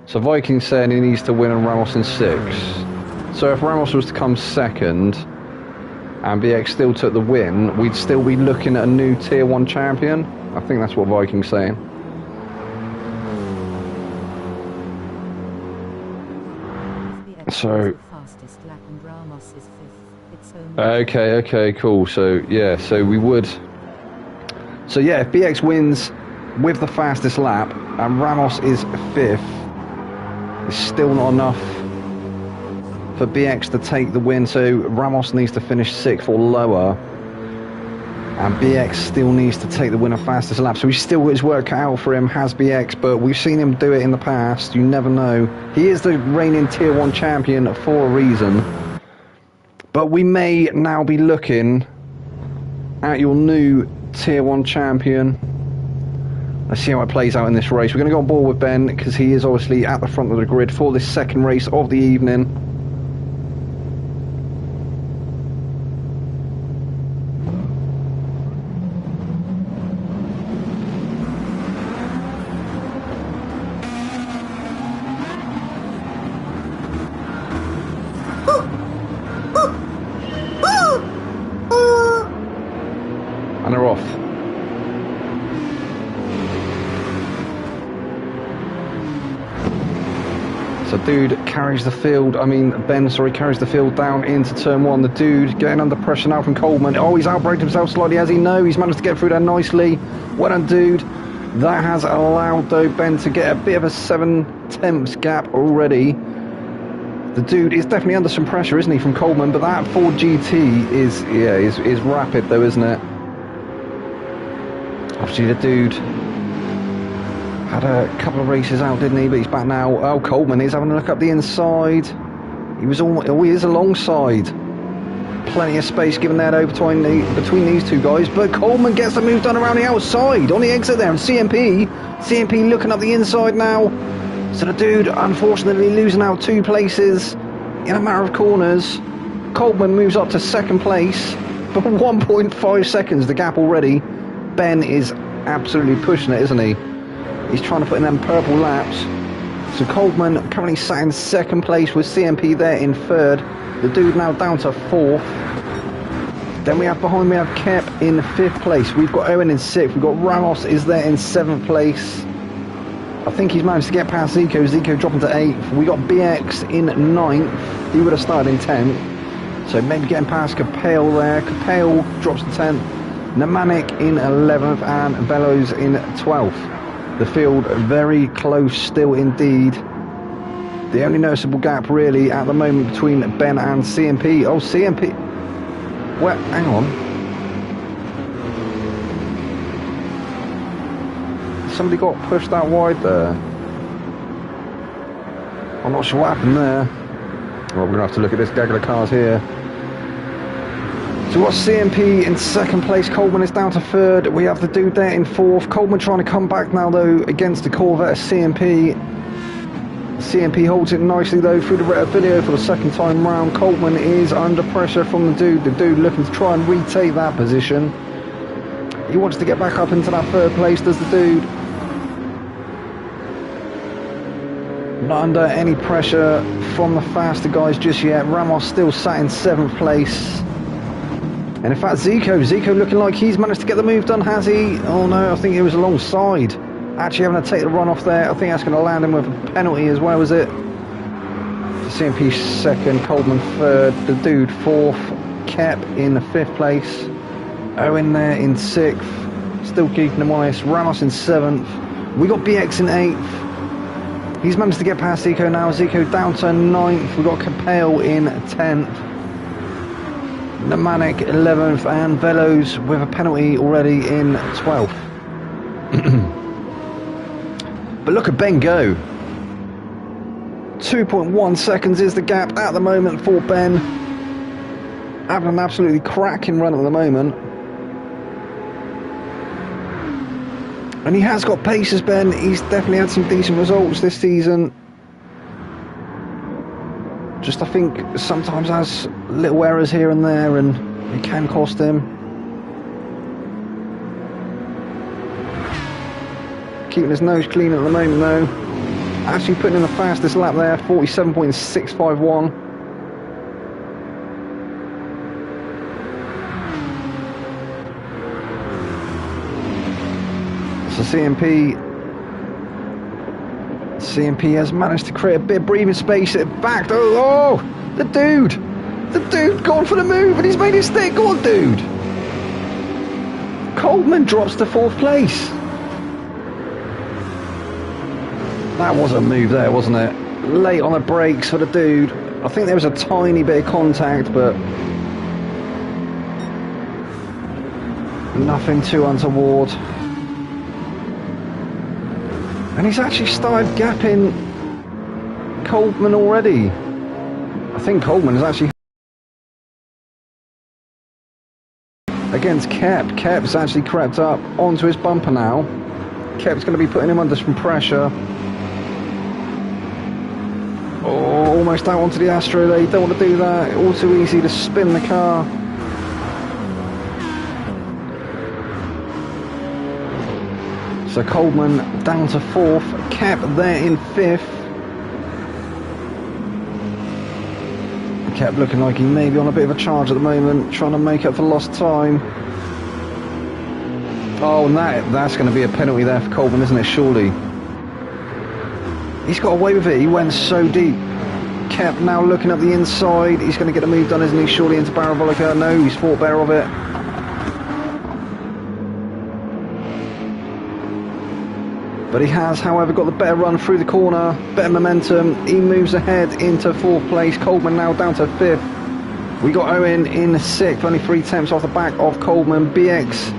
So Viking's saying he needs to win and Ramos in 6th. So if Ramos was to come second and BX still took the win, we'd still be looking at a new Tier 1 champion. I think that's what Viking's saying. So Fastest lap and Ramos is 5th. It's only okay, cool. So yeah, so we would. So yeah, if BX wins with the fastest lap and Ramos is 5th, it's still not enough for BX to take the win. So Ramos needs to finish 6th or lower, and BX still needs to take the win of fastest lap. So he's still got his work cut out for him, has BX, but we've seen him do it in the past. You never know. He is the reigning Tier 1 champion for a reason. But we may now be looking at your new Tier 1 champion. Let's see how it plays out in this race. We're going to go on board with Ben because he is obviously at the front of the grid for this second race of the evening. And they're off. So dude carries the field, Ben, carries the field down into turn 1. The dude getting under pressure now from Coleman. Oh, he's outbraked himself slightly, has he? No, he's managed to get through there nicely. Well done, dude. That has allowed, though, Ben to get a bit of a 7/10 gap already. The dude is definitely under some pressure, isn't he, from Coleman? But that Ford GT is rapid, though, isn't it? Obviously, the dude had a couple of races out, didn't he? But he's back now. Oh, Coleman is having a look up the inside. He is alongside. Plenty of space given there though between these two guys. But Coleman gets the move done around the outside on the exit there. And CMP looking up the inside now. So the dude, unfortunately, losing out 2 places in a matter of corners. Coleman moves up to 2nd place. But 1.5 seconds, the gap already. Ben is absolutely pushing it, isn't he? He's trying to put in them purple laps. So Coleman currently sat in 2nd place with CMP there in 3rd. The dude now down to 4th. Then we have Kep in 5th place. We've got Owen in 6th. We've got Ramos is there in 7th place. I think he's managed to get past Zico. Zico dropping to 8th. We got BX in 9th. He would have started in 10th. So maybe getting past Capel there. Capel drops to 10th. Namanik in 11th and Velos in 12th. The field very close still indeed. The only noticeable gap really at the moment between Ben and CMP. Oh, CMP. Well, hang on. Somebody got pushed out wide there. I'm not sure what happened there. Well, we're going to have to look at this gaggle of cars here. So we've got CMP in 2nd place, Coleman is down to 3rd, we have the dude there in 4th, Coleman trying to come back now though against the Corvette of CMP. CMP holds it nicely though through the video for the 2nd time round. Coleman is under pressure from the dude looking to try and retake that position. He wants to get back up into that 3rd place, does the dude. Not under any pressure from the faster guys just yet. Ramos still sat in 7th place. And in fact, Zico looking like he's managed to get the move done, has he? Oh no, I think he was alongside. Actually having to take the run off there. I think that's going to land him with a penalty as well, is it? CMP second, Coleman third, the dude fourth, Kep in 5th place, Owen there in 6th, still keeping him honest, Ramos in 7th, we got BX in 8th, he's managed to get past Zico now, Zico down to 9th, we got Capel in 10th, Nemanic 11th, and Velos with a penalty already in 12th. But look at Ben go. 2.1 seconds is the gap at the moment for Ben. Having an absolutely cracking run at the moment. And he has got paces, Ben. He's definitely had some decent results this season. Just, I think, sometimes has little errors here and there, and it can cost him. Keeping his nose clean at the moment, though. Actually putting in the fastest lap there, 47.651. So CMP has managed to create a bit of breathing space at back. Oh, the dude gone for the move and he's made it stick. Go on, dude. Coleman drops to 4th place. That was a move there, wasn't it? Late on the brakes for the dude. I think there was a tiny bit of contact, but nothing too untoward. And he's actually started gapping Coleman already. I think Coleman is actually against Kep. Kep's actually crept up onto his bumper now. Kep's going to be putting him under some pressure. Oh, almost out onto the Astro there. You don't want to do that. All too easy to spin the car. So Coleman down to 4th. Kep there in 5th. Kep looking like he may be on a bit of a charge at the moment, trying to make up for lost time. Oh, and that's going to be a penalty there for Coleman, isn't it? Surely. He's got away with it. He went so deep. Kep now looking at the inside. He's going to get a move done, isn't he? Surely into Parabolica. No, he's thought better of it. But he has, however, got the better run through the corner. Better momentum. He moves ahead into 4th place. Coleman now down to 5th. We got Owen in 6th. Only 3 tenths off the back of Coleman. BX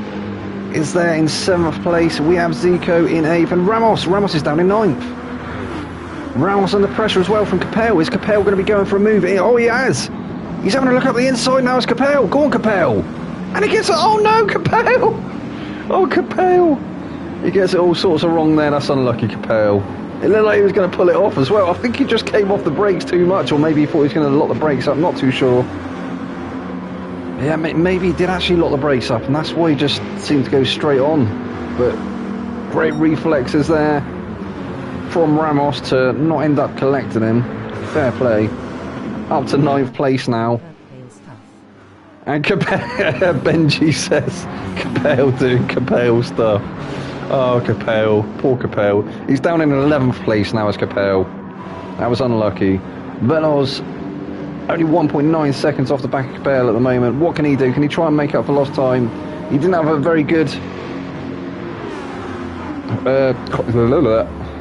is there in 7th place. We have Zico in 8th. And Ramos is down in 9th. Ramos under pressure as well from Capel. Is Capel going to be going for a move? Oh, he has. He's having a look up the inside now. It's Capel. Go on, Capel. And he gets it. Oh, no, Capel. Oh, Capel. He gets it all sorts of wrong there. That's unlucky, Capel. It looked like he was going to pull it off as well. I think he just came off the brakes too much, or maybe he thought he was going to lock the brakes up. Not too sure. Yeah, maybe he did actually lock the brakes up, and that's why he just seemed to go straight on. But great reflexes there from Ramos to not end up collecting him. Fair play. Up to 9th place now. And Benji says Capel doing Capel stuff. Oh, Capel. Poor Capel. He's down in 11th place now as Capel. That was unlucky. Velos only 1.9 seconds off the back of Capel at the moment. What can he do? Can he try and make up for lost time? He didn't have a very good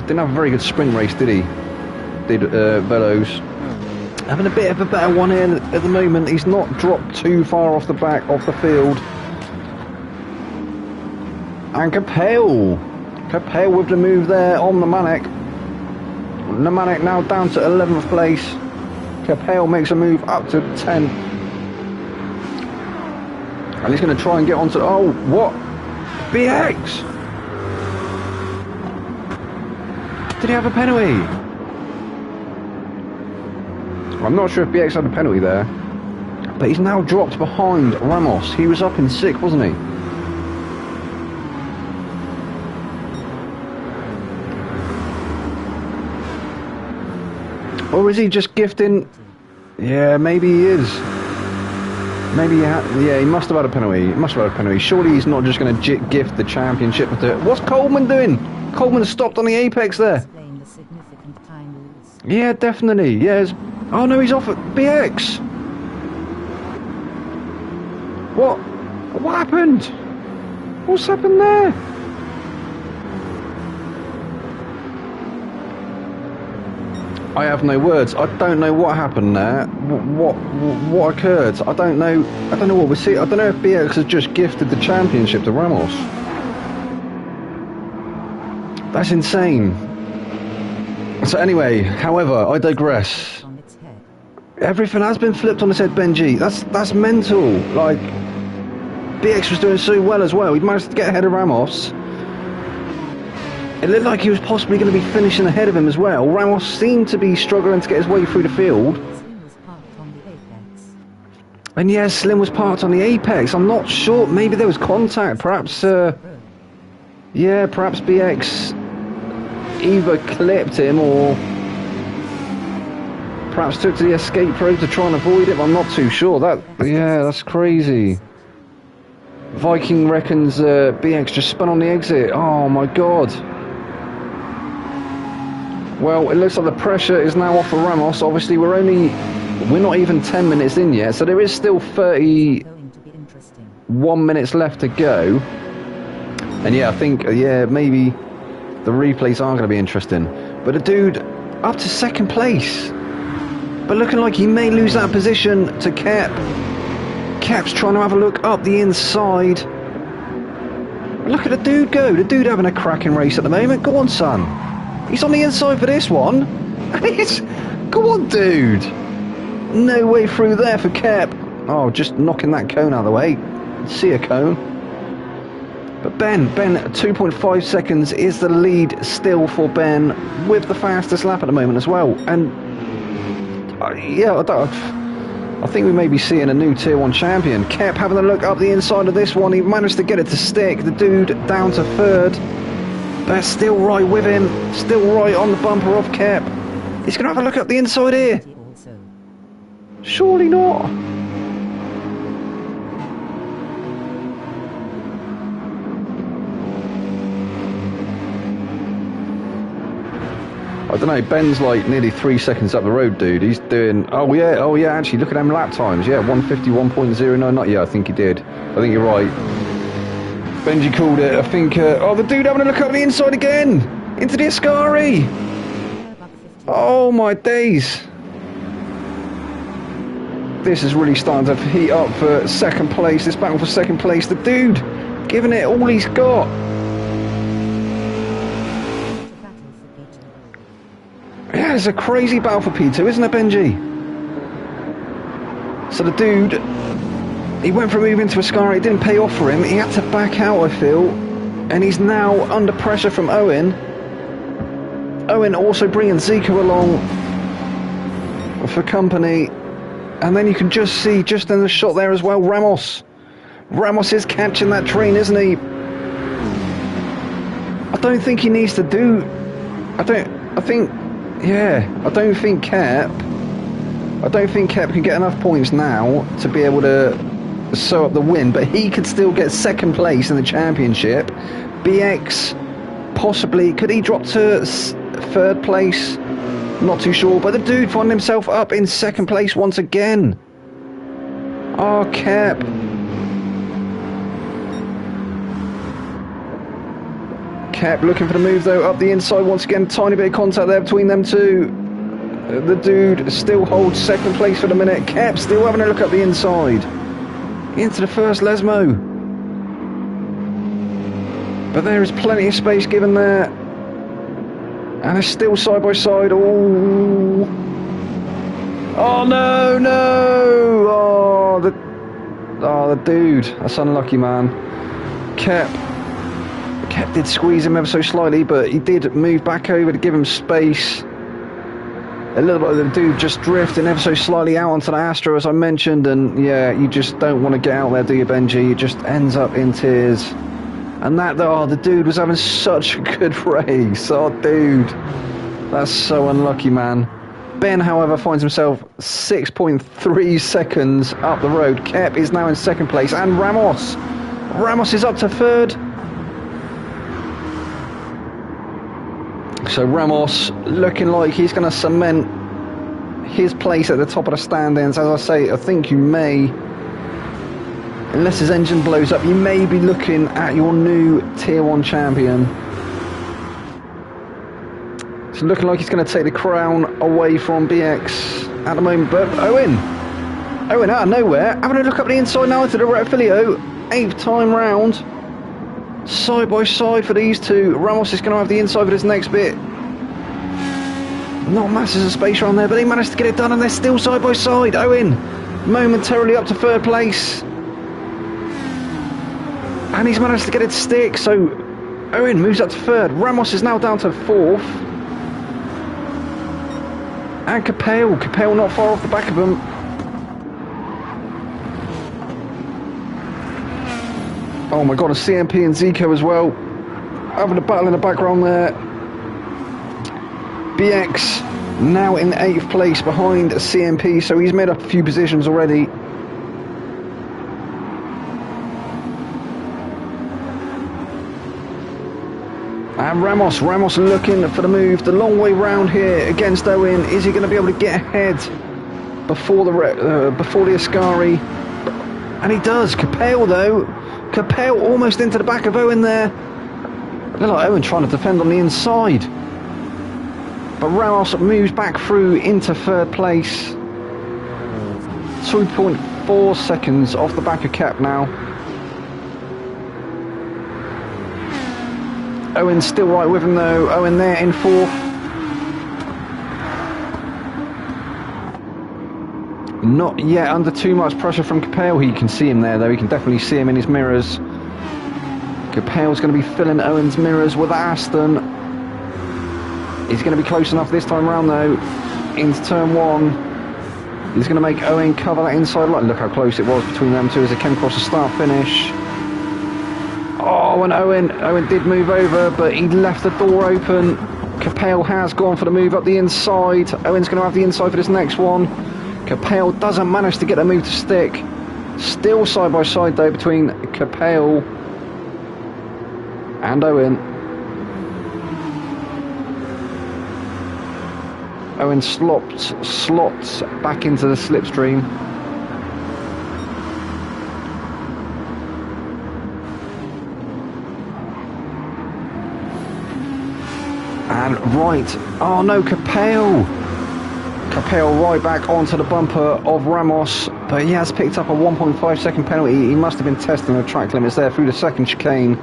didn't have a very good sprint race, did he? Did Velos. Having a bit of a better one in at the moment. He's not dropped too far off the back of the field. And Capel with the move there on Nemanic. Nemanic now down to 11th place. Capel makes a move up to 10th. And he's going to try and get onto... Oh, what? BX! Did he have a penalty? I'm not sure if BX had a penalty there. But he's now dropped behind Ramos. He was up in 6th, wasn't he? Or is he just gifting? Yeah, maybe he is. Maybe, yeah, he must have had a penalty. He must have had a penalty. Surely he's not just going to gift the championship with it. What's Coleman doing? Coleman stopped on the apex there. Explain the significant time rules. Yeah, definitely. Yeah. Oh no, he's off at BX. What? What happened? What's happened there? I have no words. I don't know what happened there. What occurred? I don't know. I don't know what we see. I don't know if BX has just gifted the championship to Ramos. That's insane. So anyway, however, I digress. On its head. Everything has been flipped on its head, Benji. That's mental. Like, BX was doing so well as well. He managed to get ahead of Ramos. It looked like he was possibly going to be finishing ahead of him as well. Ramos seemed to be struggling to get his way through the field. Slim was parked on the apex. And yes, Slim was parked on the apex. I'm not sure. Maybe there was contact. Perhaps, yeah, perhaps BX either clipped him or perhaps took to the escape road to try and avoid it. I'm not too sure. Yeah, that's crazy. Viking reckons BX just spun on the exit. Oh my god. Well, it looks like the pressure is now off for Ramos. Obviously, we're not even 10 minutes in yet, so there is still 31 minutes left to go. And yeah, I think, yeah, maybe the replays are going to be interesting. But the dude up to second place, but looking like he may lose that position to Cap. Cap's trying to have a look up the inside. Look at the dude go. The dude having a cracking race at the moment. Go on, son. He's on the inside for this one. Go on, dude. No way through there for Cap. Oh, just knocking that cone out of the way. See a cone. But Ben, 2.5 seconds is the lead still for Ben with the fastest lap at the moment as well. And yeah, I think we may be seeing a new Tier 1 champion. Kep having a look up the inside of this one. He managed to get it to stick. The dude down to third. But still right with him. Still right on the bumper of Kep. He's going to have a look up the inside here. Surely not. I don't know, Ben's like nearly 3 seconds up the road, dude. He's doing, oh yeah, actually, look at them lap times. Yeah, 151.09, not, yeah, I think he did. I think you're right. Benji called it, I think, oh, the dude having a look up the inside again! Into the Ascari! Oh my days! This is really starting to heat up for second place, this battle for second place. The dude giving it all he's got. Yeah, it's a crazy battle for P2, isn't it, Benji? So the dude, he went from moving to Ascari, it didn't pay off for him, he had to back out, I feel, and he's now under pressure from Owen. Owen also bringing Zico along for company, and then you can just see, just in the shot there as well, Ramos. Ramos is catching that train, isn't he? I don't think he needs to do, I don't think Kep can get enough points now to be able to sew up the win, but he could still get second place in the championship. BX, possibly, could he drop to third place? Not too sure, but the dude found himself up in second place once again. Oh, Kep. Kep looking for the move though, up the inside once again, tiny bit of contact there between them two. The dude still holds second place for the minute. Kep still having a look up the inside. Into the first Lesmo. But there is plenty of space given there. And it's still side by side. Oh, oh no, no! Oh, the dude. That's unlucky, man. Kep did squeeze him ever so slightly, but he did move back over to give him space. It looked like the dude just drifting ever so slightly out onto the Astro, as I mentioned, and yeah, you just don't want to get out there, do you, Benji? It just ends up in tears. And that, oh, the dude was having such a good race. Oh, dude. That's so unlucky, man. Ben, however, finds himself 6.3 seconds up the road. Kep is now in second place, and Ramos is up to third. So Ramos looking like he's going to cement his place at the top of the standings. As I say, I think you may, unless his engine blows up, you may be looking at your new Tier 1 champion. It's looking like he's going to take the crown away from BX at the moment, but Owen out of nowhere, having a look up the inside now into the Retfilio, 8th time round, side by side for these two. Ramos is going to have the inside for this next bit. Not masses of space around there, but they managed to get it done, and they're still side by side. Owen momentarily up to third place, and he's managed to get it to stick, so Owen moves up to third. Ramos is now down to fourth. And Capel not far off the back of him. Oh my god, a CMP and Zico as well. Having a battle in the background there. BX now in 8th place behind CMP, so he's made up a few positions already. And Ramos looking for the move the long way round here against Owen. Is he going to be able to get ahead before the Ascari? And he does. Capel almost into the back of Owen there. A little like Owen trying to defend on the inside. But Ramos moves back through into third place. 2.4 seconds off the back of Cap now. Owen's still right with him though. Owen there in fourth. Not yet under too much pressure from Capel. He can see him there though. He can definitely see him in his mirrors. Capel's going to be filling Owen's mirrors with Aston. He's going to be close enough this time round though. Into turn one. He's going to make Owen cover that inside line. Look how close it was between them two as they came across the start finish. Oh, and Owen did move over, but he left the door open. Capel has gone for the move up the inside. Owen's going to have the inside for this next one. Capel doesn't manage to get the move to stick. Still side by side though between Capel and Owen. Owen slots back into the slipstream. And right, oh no, Capel right back onto the bumper of Ramos, but he has picked up a 1.5 second penalty. He must have been testing the track limits there through the second chicane,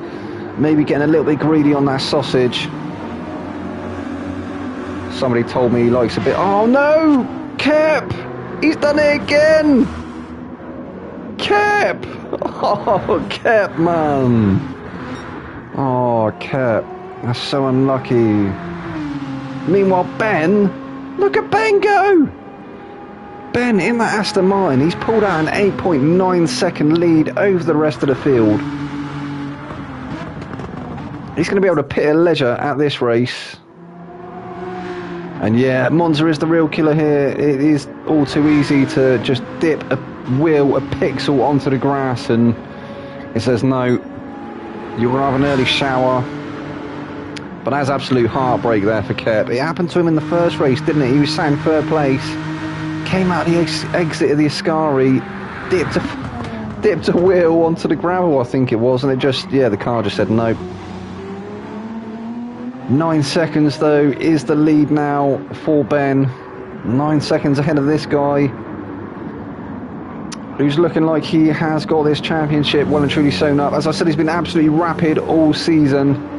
maybe getting a little bit greedy on that sausage. Somebody told me he likes a bit. Oh no, Cap, he's done it again. Cap, oh Cap, man, oh Cap. That's so unlucky. Meanwhile, Ben, look at Ben go! Ben in that Aston Martin, he's pulled out an 8.9 second lead over the rest of the field. He's going to be able to pit at leisure at this race. And yeah, Monza is the real killer here. It is all too easy to just dip a wheel, a pixel onto the grass, and it says no, you're going to have an early shower. But that's absolute heartbreak there for Kep. It happened to him in the first race, didn't it? He was sat in third place, came out the exit of the Ascari, dipped a wheel onto the gravel, I think it was, and it just, yeah, the car just said no. 9 seconds though is the lead now for Ben. 9 seconds ahead of this guy, who's looking like he has got this championship well and truly sewn up. As I said, he's been absolutely rapid all season.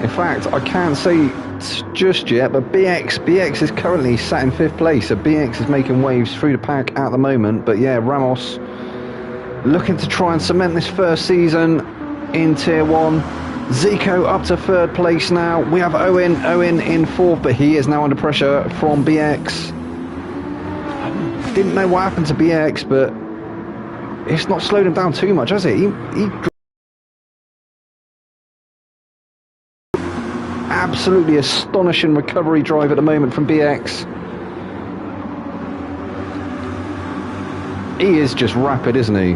In fact, I can't say just yet, but BX is currently sat in 5th place, so BX is making waves through the pack at the moment. But yeah, Ramos looking to try and cement this first season in Tier 1. Zico up to 3rd place now. We have Owen in 4th, but he is now under pressure from BX. Didn't know what happened to BX, but it's not slowed him down too much, has it? He absolutely astonishing recovery drive at the moment from BX. He is just rapid, isn't he?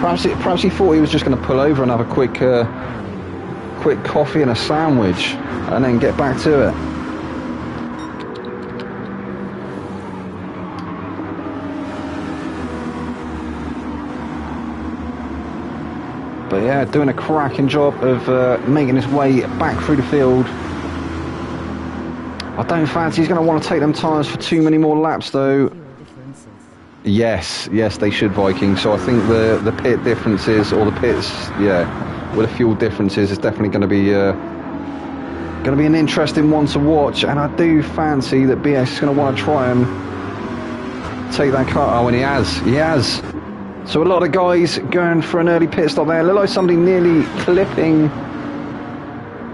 Perhaps he thought he was just going to pull over and have a quick coffee and a sandwich and then get back to it. But yeah, doing a cracking job of making his way back through the field. I don't fancy he's going to want to take them tyres for too many more laps though. Yes, they should, Viking. So I think the pit differences, or the pits, yeah, with the fuel differences, is definitely going to be an interesting one to watch. And I do fancy that BS is going to want to try and take that car. Oh, and he has. So a lot of guys going for an early pit stop there. Look like somebody nearly clipping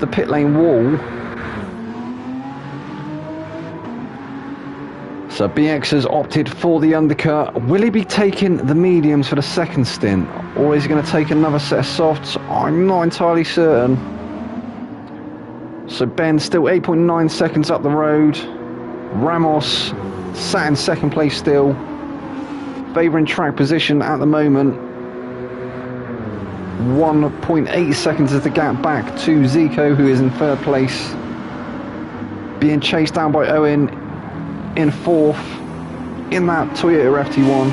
the pit lane wall. So BX has opted for the undercut. Will he be taking the mediums for the second stint? Or is he going to take another set of softs? I'm not entirely certain. So Ben still 8.9 seconds up the road. Ramos sat in second place still. Favouring track position at the moment. 1.8 seconds is the gap back to Zico, who is in third place. Being chased down by Owen in fourth in that Toyota FT1.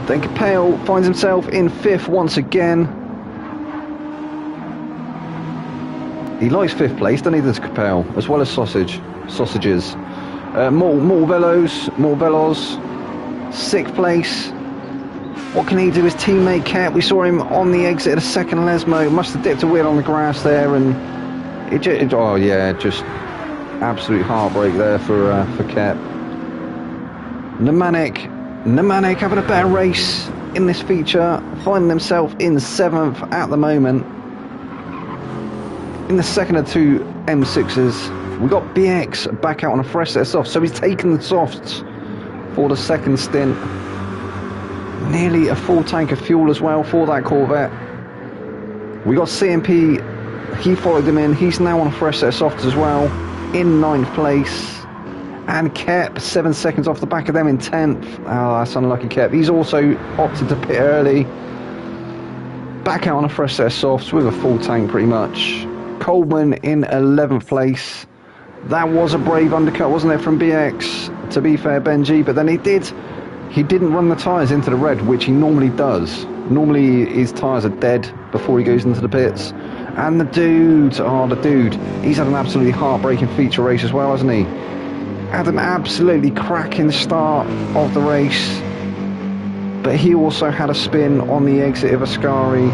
Then Capel finds himself in fifth once again. He likes fifth place, doesn't he, this Capel, as well as sausages. More Velos, sixth place. What can he do? His teammate Cat, we saw him on the exit of the second Lesmo, must have dipped a wheel on the grass there, and oh yeah, just absolute heartbreak there for Cat. Nemanek having a better race in this feature, finding himself in seventh at the moment. In the second of two M6s. We got BX back out on a fresh set of softs, so he's taken the softs for the second stint. Nearly a full tank of fuel as well for that Corvette. We got CMP, he followed him in, he's now on a fresh set of softs as well, in ninth place. And Kep, 7 seconds off the back of them in 10th. Oh, that's unlucky Kep. He's also opted to pit early. Back out on a fresh set of softs with a full tank pretty much. Coleman in 11th place. That was a brave undercut, wasn't it, from BX, to be fair, Benji, but then he didn't run the tyres into the red, which he normally does. Normally his tyres are dead before he goes into the pits. And the dude, he's had an absolutely heartbreaking feature race as well, hasn't he? Had an absolutely cracking start of the race, but he also had a spin on the exit of Ascari,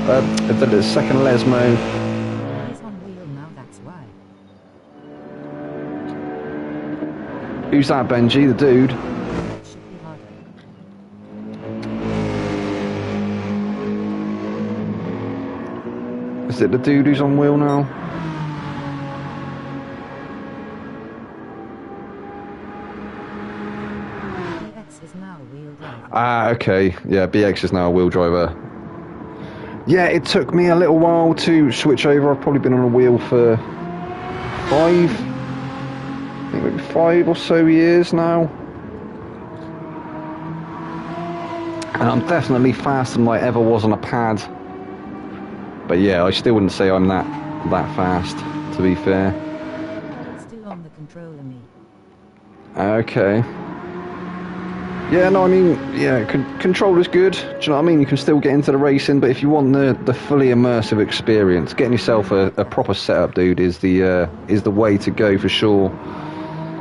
the second Lesmo. Who's that, Benji? The dude? Is it the dude who's on wheel now? BX is now a wheel driver. Ah, okay. Yeah, BX is now a wheel driver. Yeah, it took me a little while to switch over. I've probably been on a wheel for 5 or so years now, and I'm definitely faster than I ever was on a pad, but yeah, I still wouldn't say I'm that fast, to be fair. Still on the controller, me. Okay. Yeah, no, I mean, yeah, controller's good, do you know what I mean? You can still get into the racing, but if you want the fully immersive experience, getting yourself a proper setup, dude, is the way to go for sure.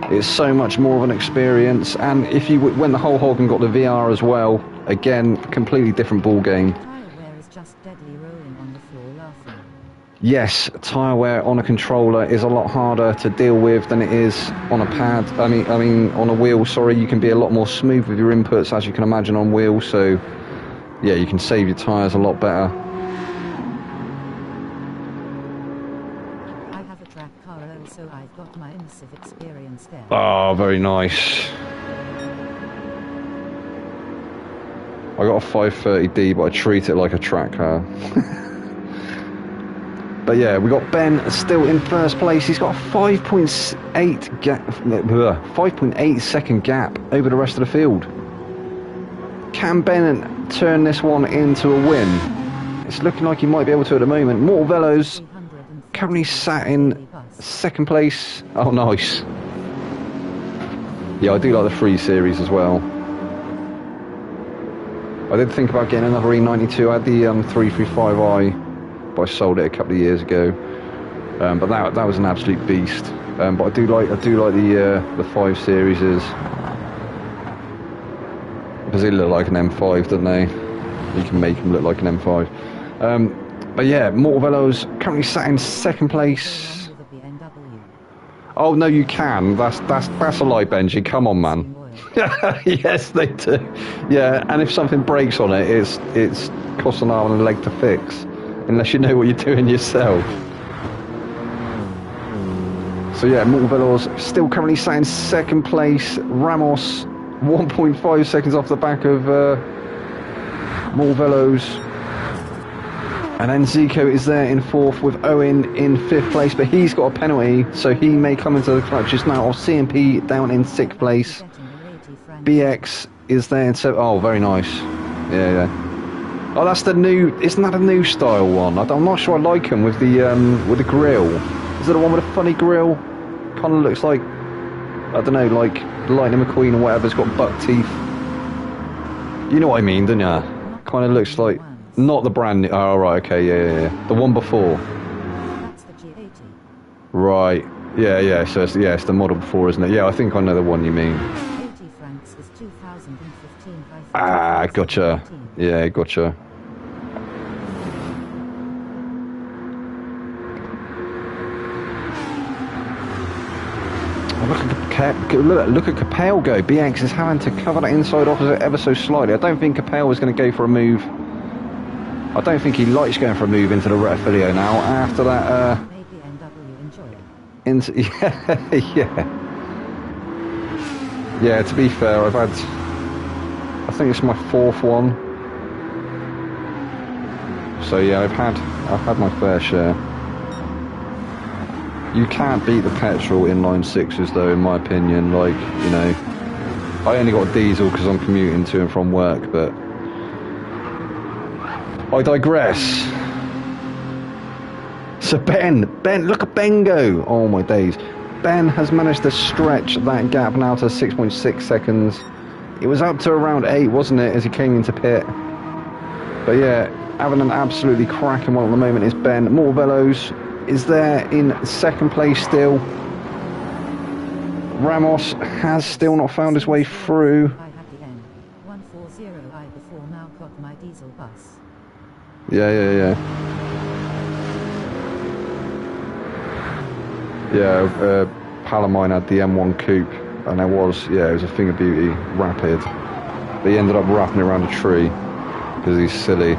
It's so much more of an experience, and if you went the whole hog and got the VR as well, again, completely different ball game. Tire wear is just deadly rolling on the floor laughing. Yes, tyre wear on a controller is a lot harder to deal with than it is on a pad. I mean on a wheel, sorry. You can be a lot more smooth with your inputs, as you can imagine, on wheel, so yeah, you can save your tyres a lot better. I have a track car, so I've got my immersive experience there. Oh, very nice. I got a 530D, but I treat it like a track car. But yeah, we got Ben still in first place. He's got a 5.8 gap, 5.8 second gap over the rest of the field. Can Ben turn this one into a win? It's looking like he might be able to at the moment. Mortal Velos currently sat in second place. Oh, nice. Yeah, I do like the 3 Series as well. I did think about getting another E92. I had the 335i. I sold it a couple of years ago, but that was an absolute beast. But I do like the 5 Series because they look like an M5, don't they? You can make them look like an M5. But yeah, Mortal Velos currently sat in second place. Oh no, you can. That's a lie, Benji. Come on, man. Yes, they do. Yeah, and if something breaks on it, it's costs an arm and a leg to fix. Unless you know what you're doing yourself. So yeah, Mortal Velos still currently sat in second place. Ramos 1.5 seconds off the back of Mortal Velos. And then Zico is there in fourth with Owen in fifth place, but he's got a penalty, so he may come into the clutches now. Or CMP down in sixth place. BX is there in seventh. Oh, very nice. Yeah. Oh, that's the new. Isn't that a new style one? I'm not sure I like them with the grill. Is it the one with a funny grill? Kind of looks like, I don't know, like Lightning McQueen or whatever's got buck teeth. You know what I mean, don't ya? Kind of looks like not the brand new. Oh, right, okay, yeah. The one before. That's the G80. Right. Yeah. So it's the model before, isn't it? Yeah, I think I know the one you mean. 80 francs is 2015 by Ah, gotcha. Yeah, gotcha. Look at Capel go. BX is having to cover that inside opposite ever so slightly. I don't think Capel was going to go for a move. I don't think he likes going for a move into the Retafilio now. After that, maybe NW enjoy it. into yeah. To be fair, I think it's my 4th one. So yeah, I've had my fair share. You can't beat the petrol inline 6s though, in my opinion. Like, you know, I only got diesel because I'm commuting to and from work, but I digress. So Ben, look at Ben go. Oh my days. Ben has managed to stretch that gap now to 6.6 seconds. It was up to around 8, wasn't it, as he came into pit. But yeah, having an absolutely cracking one at the moment is Ben. Mortal Velos is there in second place still. Ramos has still not found his way through. I had the N140I before, now got my diesel bus. Yeah. Pal of mine had the M1 coupe, and it was a thing of beauty, rapid. But he ended up wrapping it around a tree because he's silly.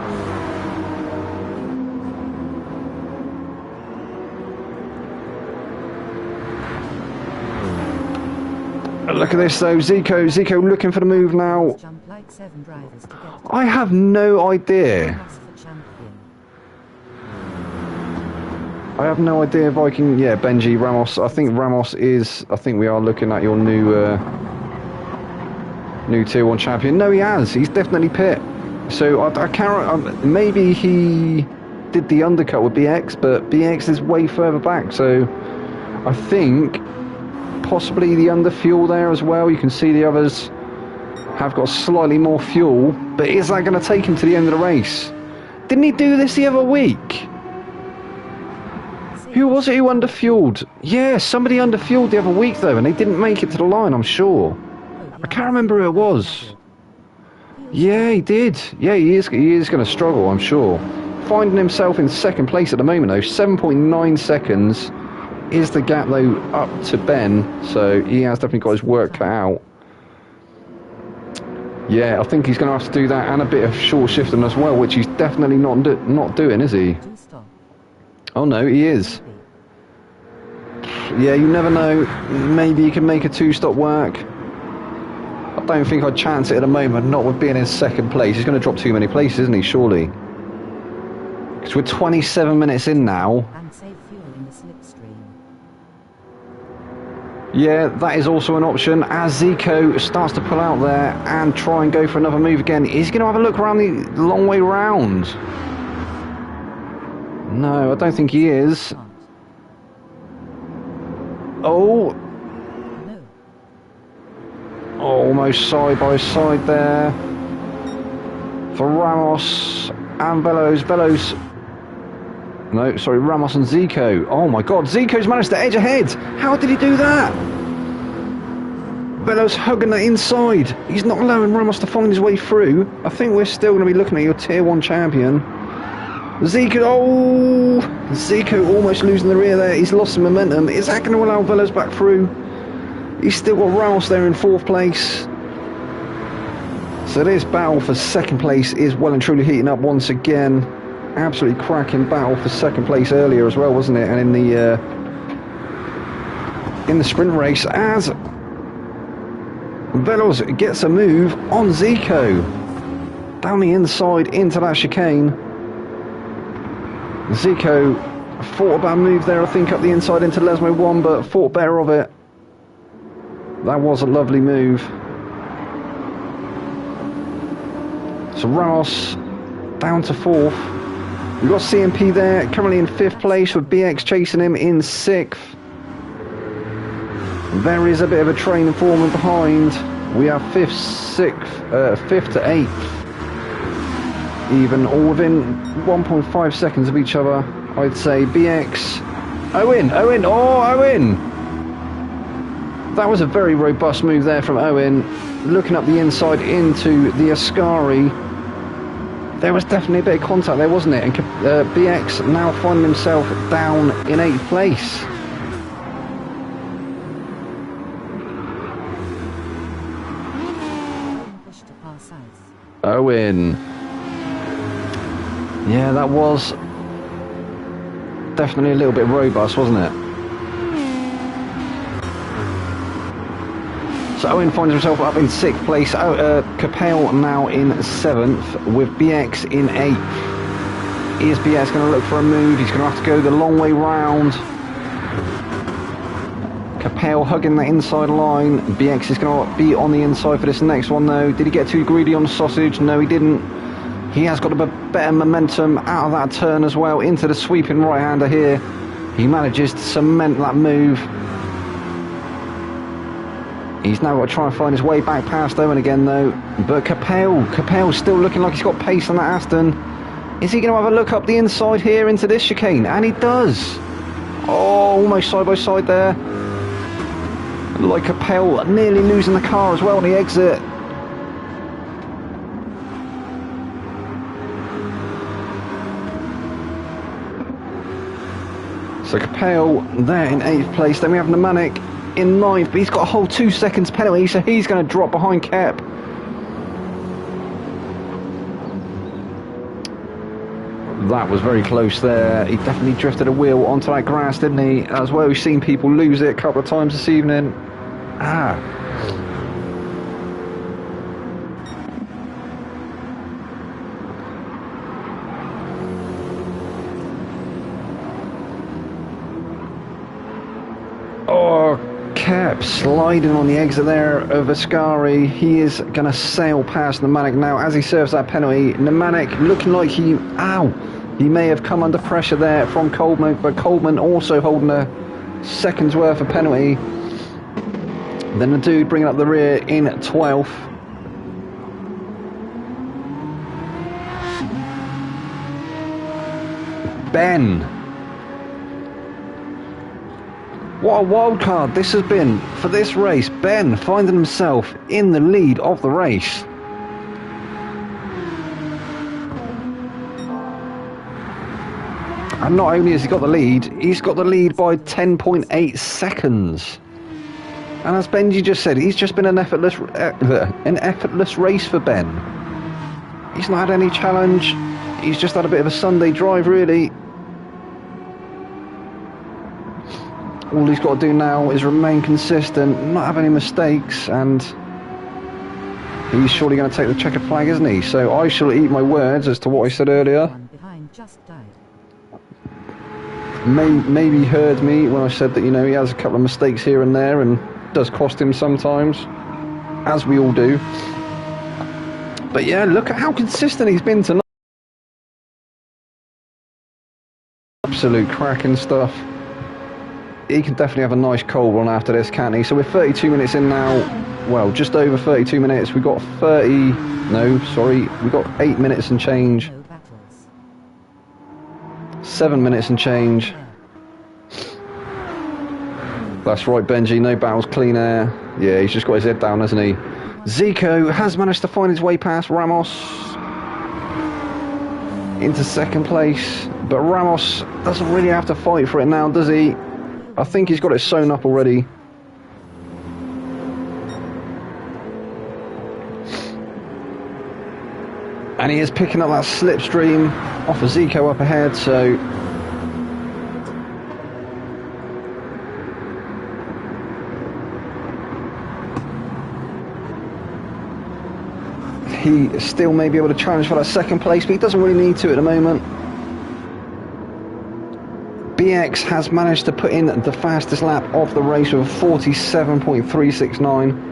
Look at this though, Zico looking for the move now. Jump like 7 drivers to get I have no idea. I have no idea if I can. Yeah, Benji Ramos. I think Ramos is. I think we are looking at your new Tier 1 champion. No, he has. He's definitely pit. So I can't. Maybe he did the undercut with BX, but BX is way further back. So I think possibly the under fuel there as well. You can see the others have got slightly more fuel, but is that going to take him to the end of the race? Didn't he do this the other week? Who was it who underfueled? Yeah, somebody underfueled the other week though, and they didn't make it to the line, I'm sure. I can't remember who it was. Yeah, he did. Yeah, he is going to struggle, I'm sure. Finding himself in second place at the moment though. 7.9 seconds is the gap though up to Ben, so he has definitely got his work cut out. Yeah, I think he's going to have to do that and a bit of short shifting as well, which he's definitely not doing, is he? Oh no, he is. Yeah, you never know. Maybe he can make a 2-stop work. I don't think I'd chance it at the moment, not with being in second place. He's going to drop too many places, isn't he, surely? Because we're 27 minutes in now. And save fuel in the slipstream. Yeah, that is also an option. As Zico starts to pull out there and try and go for another move again, is he going to have a look around the long way round? No, I don't think he is. Oh. No. Almost side by side there. For Ramos and Velos. No, sorry, Ramos and Zico. Oh my god, Zico's managed to edge ahead. How did he do that? Velos hugging the inside. He's not allowing Ramos to find his way through. I think we're still going to be looking at your Tier 1 champion. Zico, Zico almost losing the rear there. He's lost some momentum. Is that going to allow Velos back through? He's still got Ramos there in 4th place. So this battle for 2nd place is well and truly heating up once again. Absolutely cracking battle for 2nd place earlier as well, wasn't it? And in the sprint race, as Velos gets a move on Zico down the inside into that chicane. Zico thought about a move there, I think, up the inside into Lesmo 1, but thought better of it. That was a lovely move. So Ramos down to 4th. We've got CMP there, currently in 5th place, with BX chasing him in 6th. There is a bit of a train forming behind. We have 5th, 6th, 5th to 8th. Even, all within 1.5 seconds of each other, I'd say. BX. Owen! That was a very robust move there from Owen. Looking up the inside into the Ascari. There was definitely a bit of contact there, wasn't it? And BX now finding himself down in 8th place. Push to far south. Owen. Yeah, that was definitely a little bit robust, wasn't it? So Owen finds himself up in 6th place. Capel now in 7th with BX in 8th. Is BX going to look for a move? He's going to have to go the long way round. Capel hugging that inside line. BX is going to be on the inside for this next one though. Did he get too greedy on the sausage? No, he didn't. He has got a bit better momentum out of that turn as well into the sweeping right-hander here. He manages to cement that move. He's now got to try and find his way back past Owen again though. But Capel's still looking like he's got pace on that Aston. Is he going to have a look up the inside here into this chicane? And he does. Oh, almost side by side there. Like Capel nearly losing the car as well on the exit. So Capel there in 8th place. Then we have Nemanic in 9th, but he's got a whole 2 seconds penalty, so he's going to drop behind Kep. That was very close there. He definitely drifted a wheel onto that grass, didn't he? As well, we've seen people lose it a couple of times this evening. Kep sliding on the exit there of Ascari. He is going to sail past Nemanic now as he serves that penalty. Nemanic looking like he may have come under pressure there from Coleman, but Coleman also holding a second's worth of penalty. Then the dude bringing up the rear in 12th. Ben. What a wild card this has been for this race. Ben finding himself in the lead of the race. And not only has he got the lead, he's got the lead by 10.8 seconds. And as Benji just said, he's just been an effortless race for Ben. He's not had any challenge. He's just had a bit of a Sunday drive, really. All he's got to do now is remain consistent, not have any mistakes, and he's surely going to take the checkered flag, isn't he? So I shall eat my words as to what I said earlier. Behind just died. Maybe heard me when I said that, you know, he has a couple of mistakes here and there and does cost him sometimes, as we all do. But yeah, look at how consistent he's been tonight. Absolute cracking stuff. He can definitely have a nice cold one after this, can't he? So we're 32 minutes in now. Well, just over 32 minutes. We got 30... No, sorry. We got 8 minutes and change. No battles. 7 minutes and change. That's right, Benji. No battles, clean air. Yeah, he's just got his head down, hasn't he? Zico has managed to find his way past Ramos into second place. But Ramos doesn't really have to fight for it now, does he? I think he's got it sewn up already. And he is picking up that slipstream off of Zico up ahead, so... he still may be able to challenge for that second place, but he doesn't really need to at the moment. BX has managed to put in the fastest lap of the race with 47.369.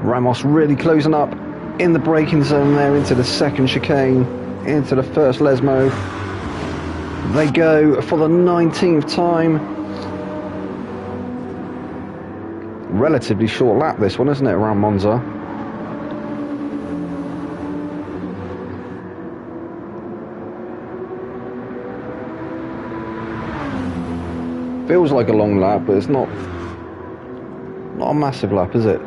Ramos really closing up in the braking zone there into the second chicane, into the first Lesmo. They go for the 19th time. Relatively short lap this one, isn't it, around Monza? Feels like a long lap, but it's not a massive lap, is it?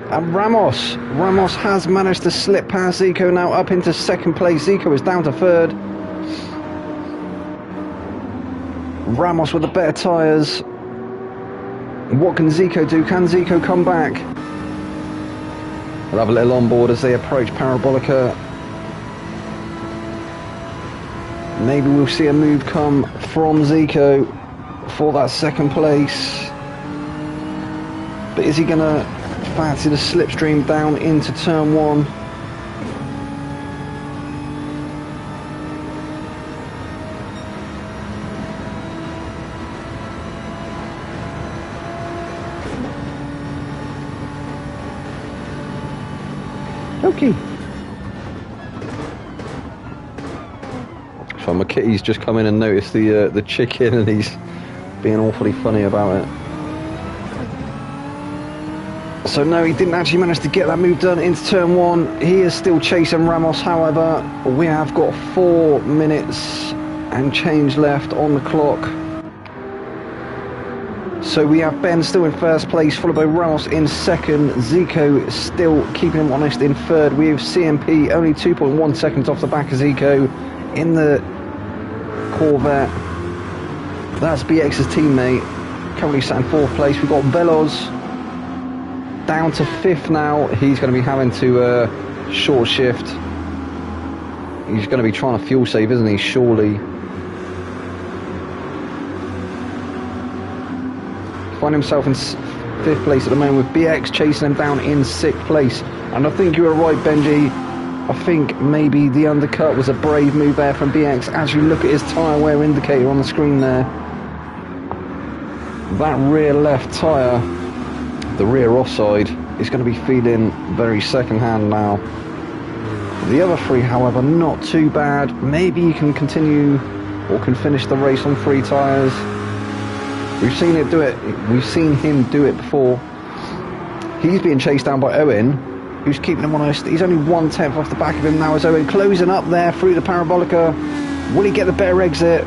And Ramos has managed to slip past Zico now up into second place. Zico is down to third. Ramos with the better tyres. What can Zico do? Can Zico come back? We'll have a little on board as they approach Parabolica. Maybe we'll see a move come from Zico for that second place. But is he going to fancy the slipstream down into turn one? Okay. So my kitty's just come in and noticed the chicken, and he's being awfully funny about it. So no, he didn't actually manage to get that move done into turn one. He is still chasing Ramos, however. We have got 4 minutes and change left on the clock. So we have Ben still in first place, followed by Ramos in second. Zico still keeping him honest in third. We have CMP only 2.1 seconds off the back of Zico in the Corvette. That's BX's teammate, currently sat in fourth place. We've got Veloz down to fifth now. He's going to be having to short shift. He's going to be trying to fuel save, isn't he? Surely. Find himself in fifth place at the moment, with BX chasing him down in sixth place. And I think you were right, Benji. I think maybe the undercut was a brave move there from BX. As you look at his tyre wear indicator on the screen there, that rear left tyre, the rear offside, is going to be feeling very second hand now. The other three, however, not too bad. Maybe he can continue or can finish the race on 3 tyres. We've seen it do it. We've seen him do it before. He's being chased down by Owen, who's keeping him honest. He's only 1/10 off the back of him now as Owen closing up there through the Parabolica. Will he get the better exit?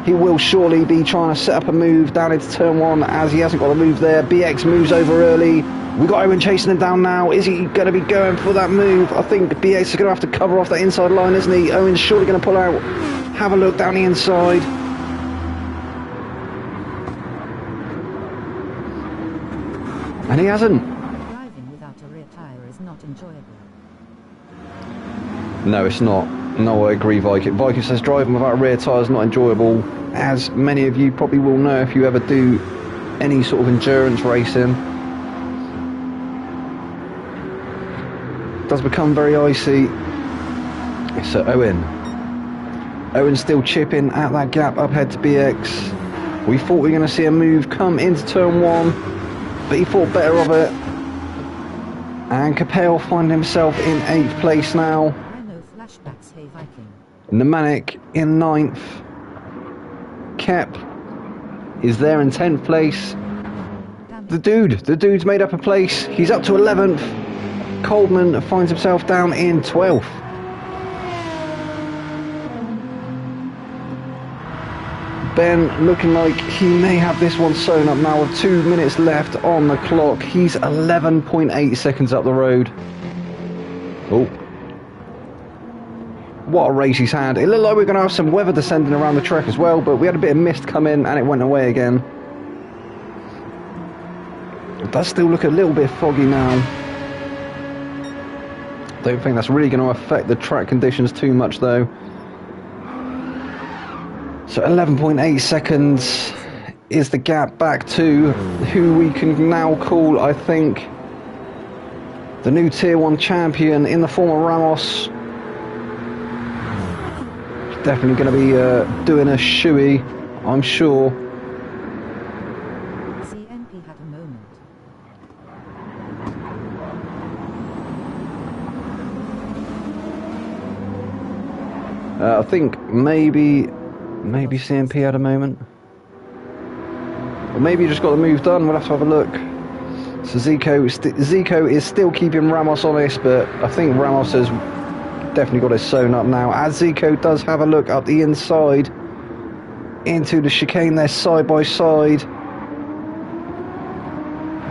He will surely be trying to set up a move down into turn one, as he hasn't got a move there. BX moves over early. We've got Owen chasing him down now. Is he going to be going for that move? I think BX is going to have to cover off that inside line, isn't he? Owen's surely going to pull out. Have a look down the inside. And he hasn't. Driving without a rear tyre is not enjoyable. No, it's not. No, I agree, Viking. Viking says driving without a rear tyre is not enjoyable, as many of you probably will know if you ever do any sort of endurance racing. It does become very icy. So Owen's still chipping at that gap up ahead to BX. We thought we were going to see a move come into turn 1, but he thought better of it. And Capel finds himself in 8th place now. Nemanic in 9th. Kep is there in 10th place. The dude's made up a place. He's up to 11th. Coleman finds himself down in 12th. Ben looking like he may have this one sewn up now with 2 minutes left on the clock. He's 11.8 seconds up the road. Oh. What a race he's had. It looked like we we're going to have some weather descending around the track as well, but we had a bit of mist come in and it went away again. It does still look a little bit foggy now. Don't think that's really going to affect the track conditions too much though. So 11.8 seconds is the gap back to who we can now call, I think, the new Tier 1 champion in the form of Ramos. Definitely going to be doing a shoey, I'm sure. CNP had a moment. I think maybe CMP had a moment. Or maybe he just got the move done. We'll have to have a look. So Zico is still keeping Ramos honest, but I think Ramos has definitely got it sewn up now, as Zico does have a look up the inside into the chicane there side by side.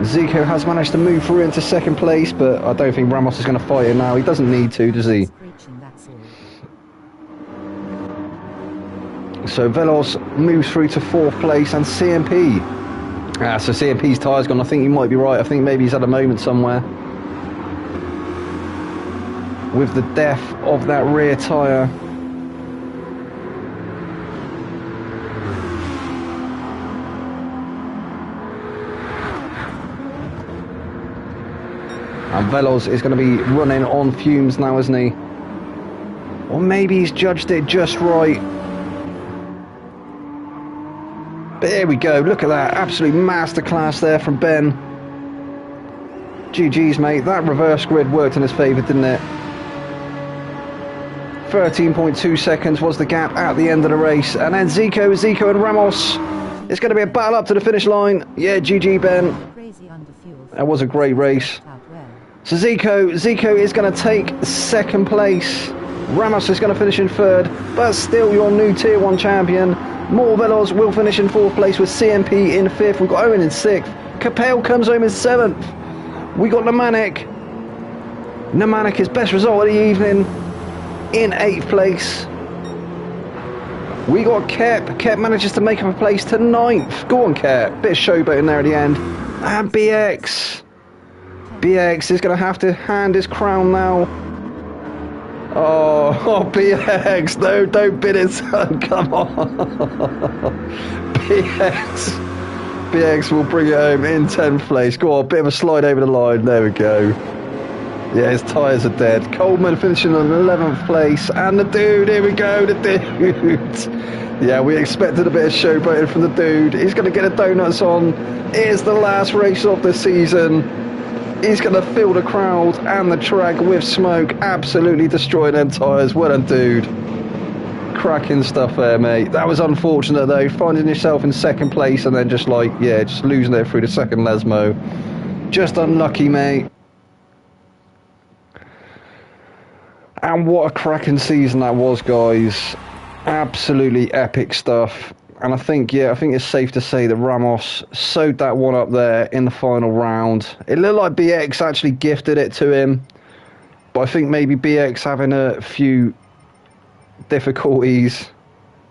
Zico has managed to move through into 2nd place, but I don't think Ramos is going to fight it now. He doesn't need to, does he? So Velos moves through to 4th place, and CMP. So CMP's tyre's gone. I think you might be right. I think maybe he's had a moment somewhere with the death of that rear tyre. And Velos is going to be running on fumes now, isn't he? Or maybe he's judged it just right. But here we go, look at that, absolute masterclass there from Ben. GG's, mate, that reverse grid worked in his favour, didn't it? 13.2 seconds was the gap at the end of the race. And then Zico and Ramos. It's going to be a battle up to the finish line. Yeah, GG, Ben. That was a great race. So Zico is going to take 2nd place. Ramos is going to finish in 3rd, but still your new Tier 1 champion. More Velos will finish in 4th place with CMP in 5th. We've got Owen in 6th. Capel comes home in 7th. We got Nemanic. Nemanic, his best result of the evening, in 8th place. We got Kep. Kep manages to make up a place to 9th. Go on, Kep. Bit of showboating there at the end. And BX. BX is going to have to hand his crown now. Oh, BX, no, don't bid it, son, come on. BX will bring it home in 10th place. Go on, bit of a slide over the line, there we go. Yeah, his tyres are dead. Coleman finishing on 11th place, and the dude, here we go, the dude. Yeah, we expected a bit of showboating from the dude. He's going to get the donuts on. Here's the last race of the season. He's going to fill the crowd and the track with smoke, absolutely destroying them tyres. Well done, dude. Cracking stuff there, mate. That was unfortunate, though, finding yourself in 2nd place and then just like, yeah, just losing it through the 2nd Lesmo. Just unlucky, mate. And what a cracking season that was, guys. Absolutely epic stuff. And I think it's safe to say that Ramos sewed that one up there in the final round. It looked like BX actually gifted it to him, but I think maybe BX having a few difficulties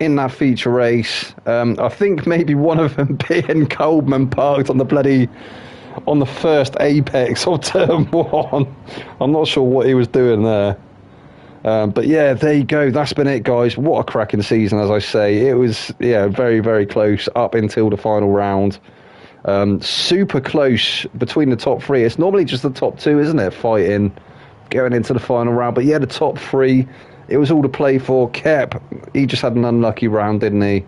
in that feature race. I think maybe one of them being Coleman parked on the first apex of turn 1. I'm not sure what he was doing there. But yeah, there you go. That's been it, guys. What a cracking season, as I say. It was, yeah, very, very close up until the final round. Super close between the top three. It's normally just the top two, isn't it, fighting going into the final round. But yeah, the top three, it was all to play for. Kep, he just had an unlucky round, didn't he?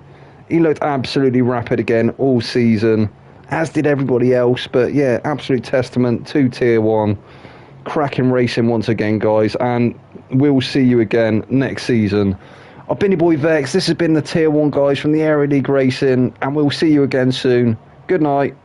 He looked absolutely rapid again all season, as did everybody else. But yeah, absolute testament to Tier 1. Cracking racing once again, guys. And we'll see you again next season. I've been your boy Vex. This has been the Tier 1 guys from the Aero League Racing. And we'll see you again soon. Good night.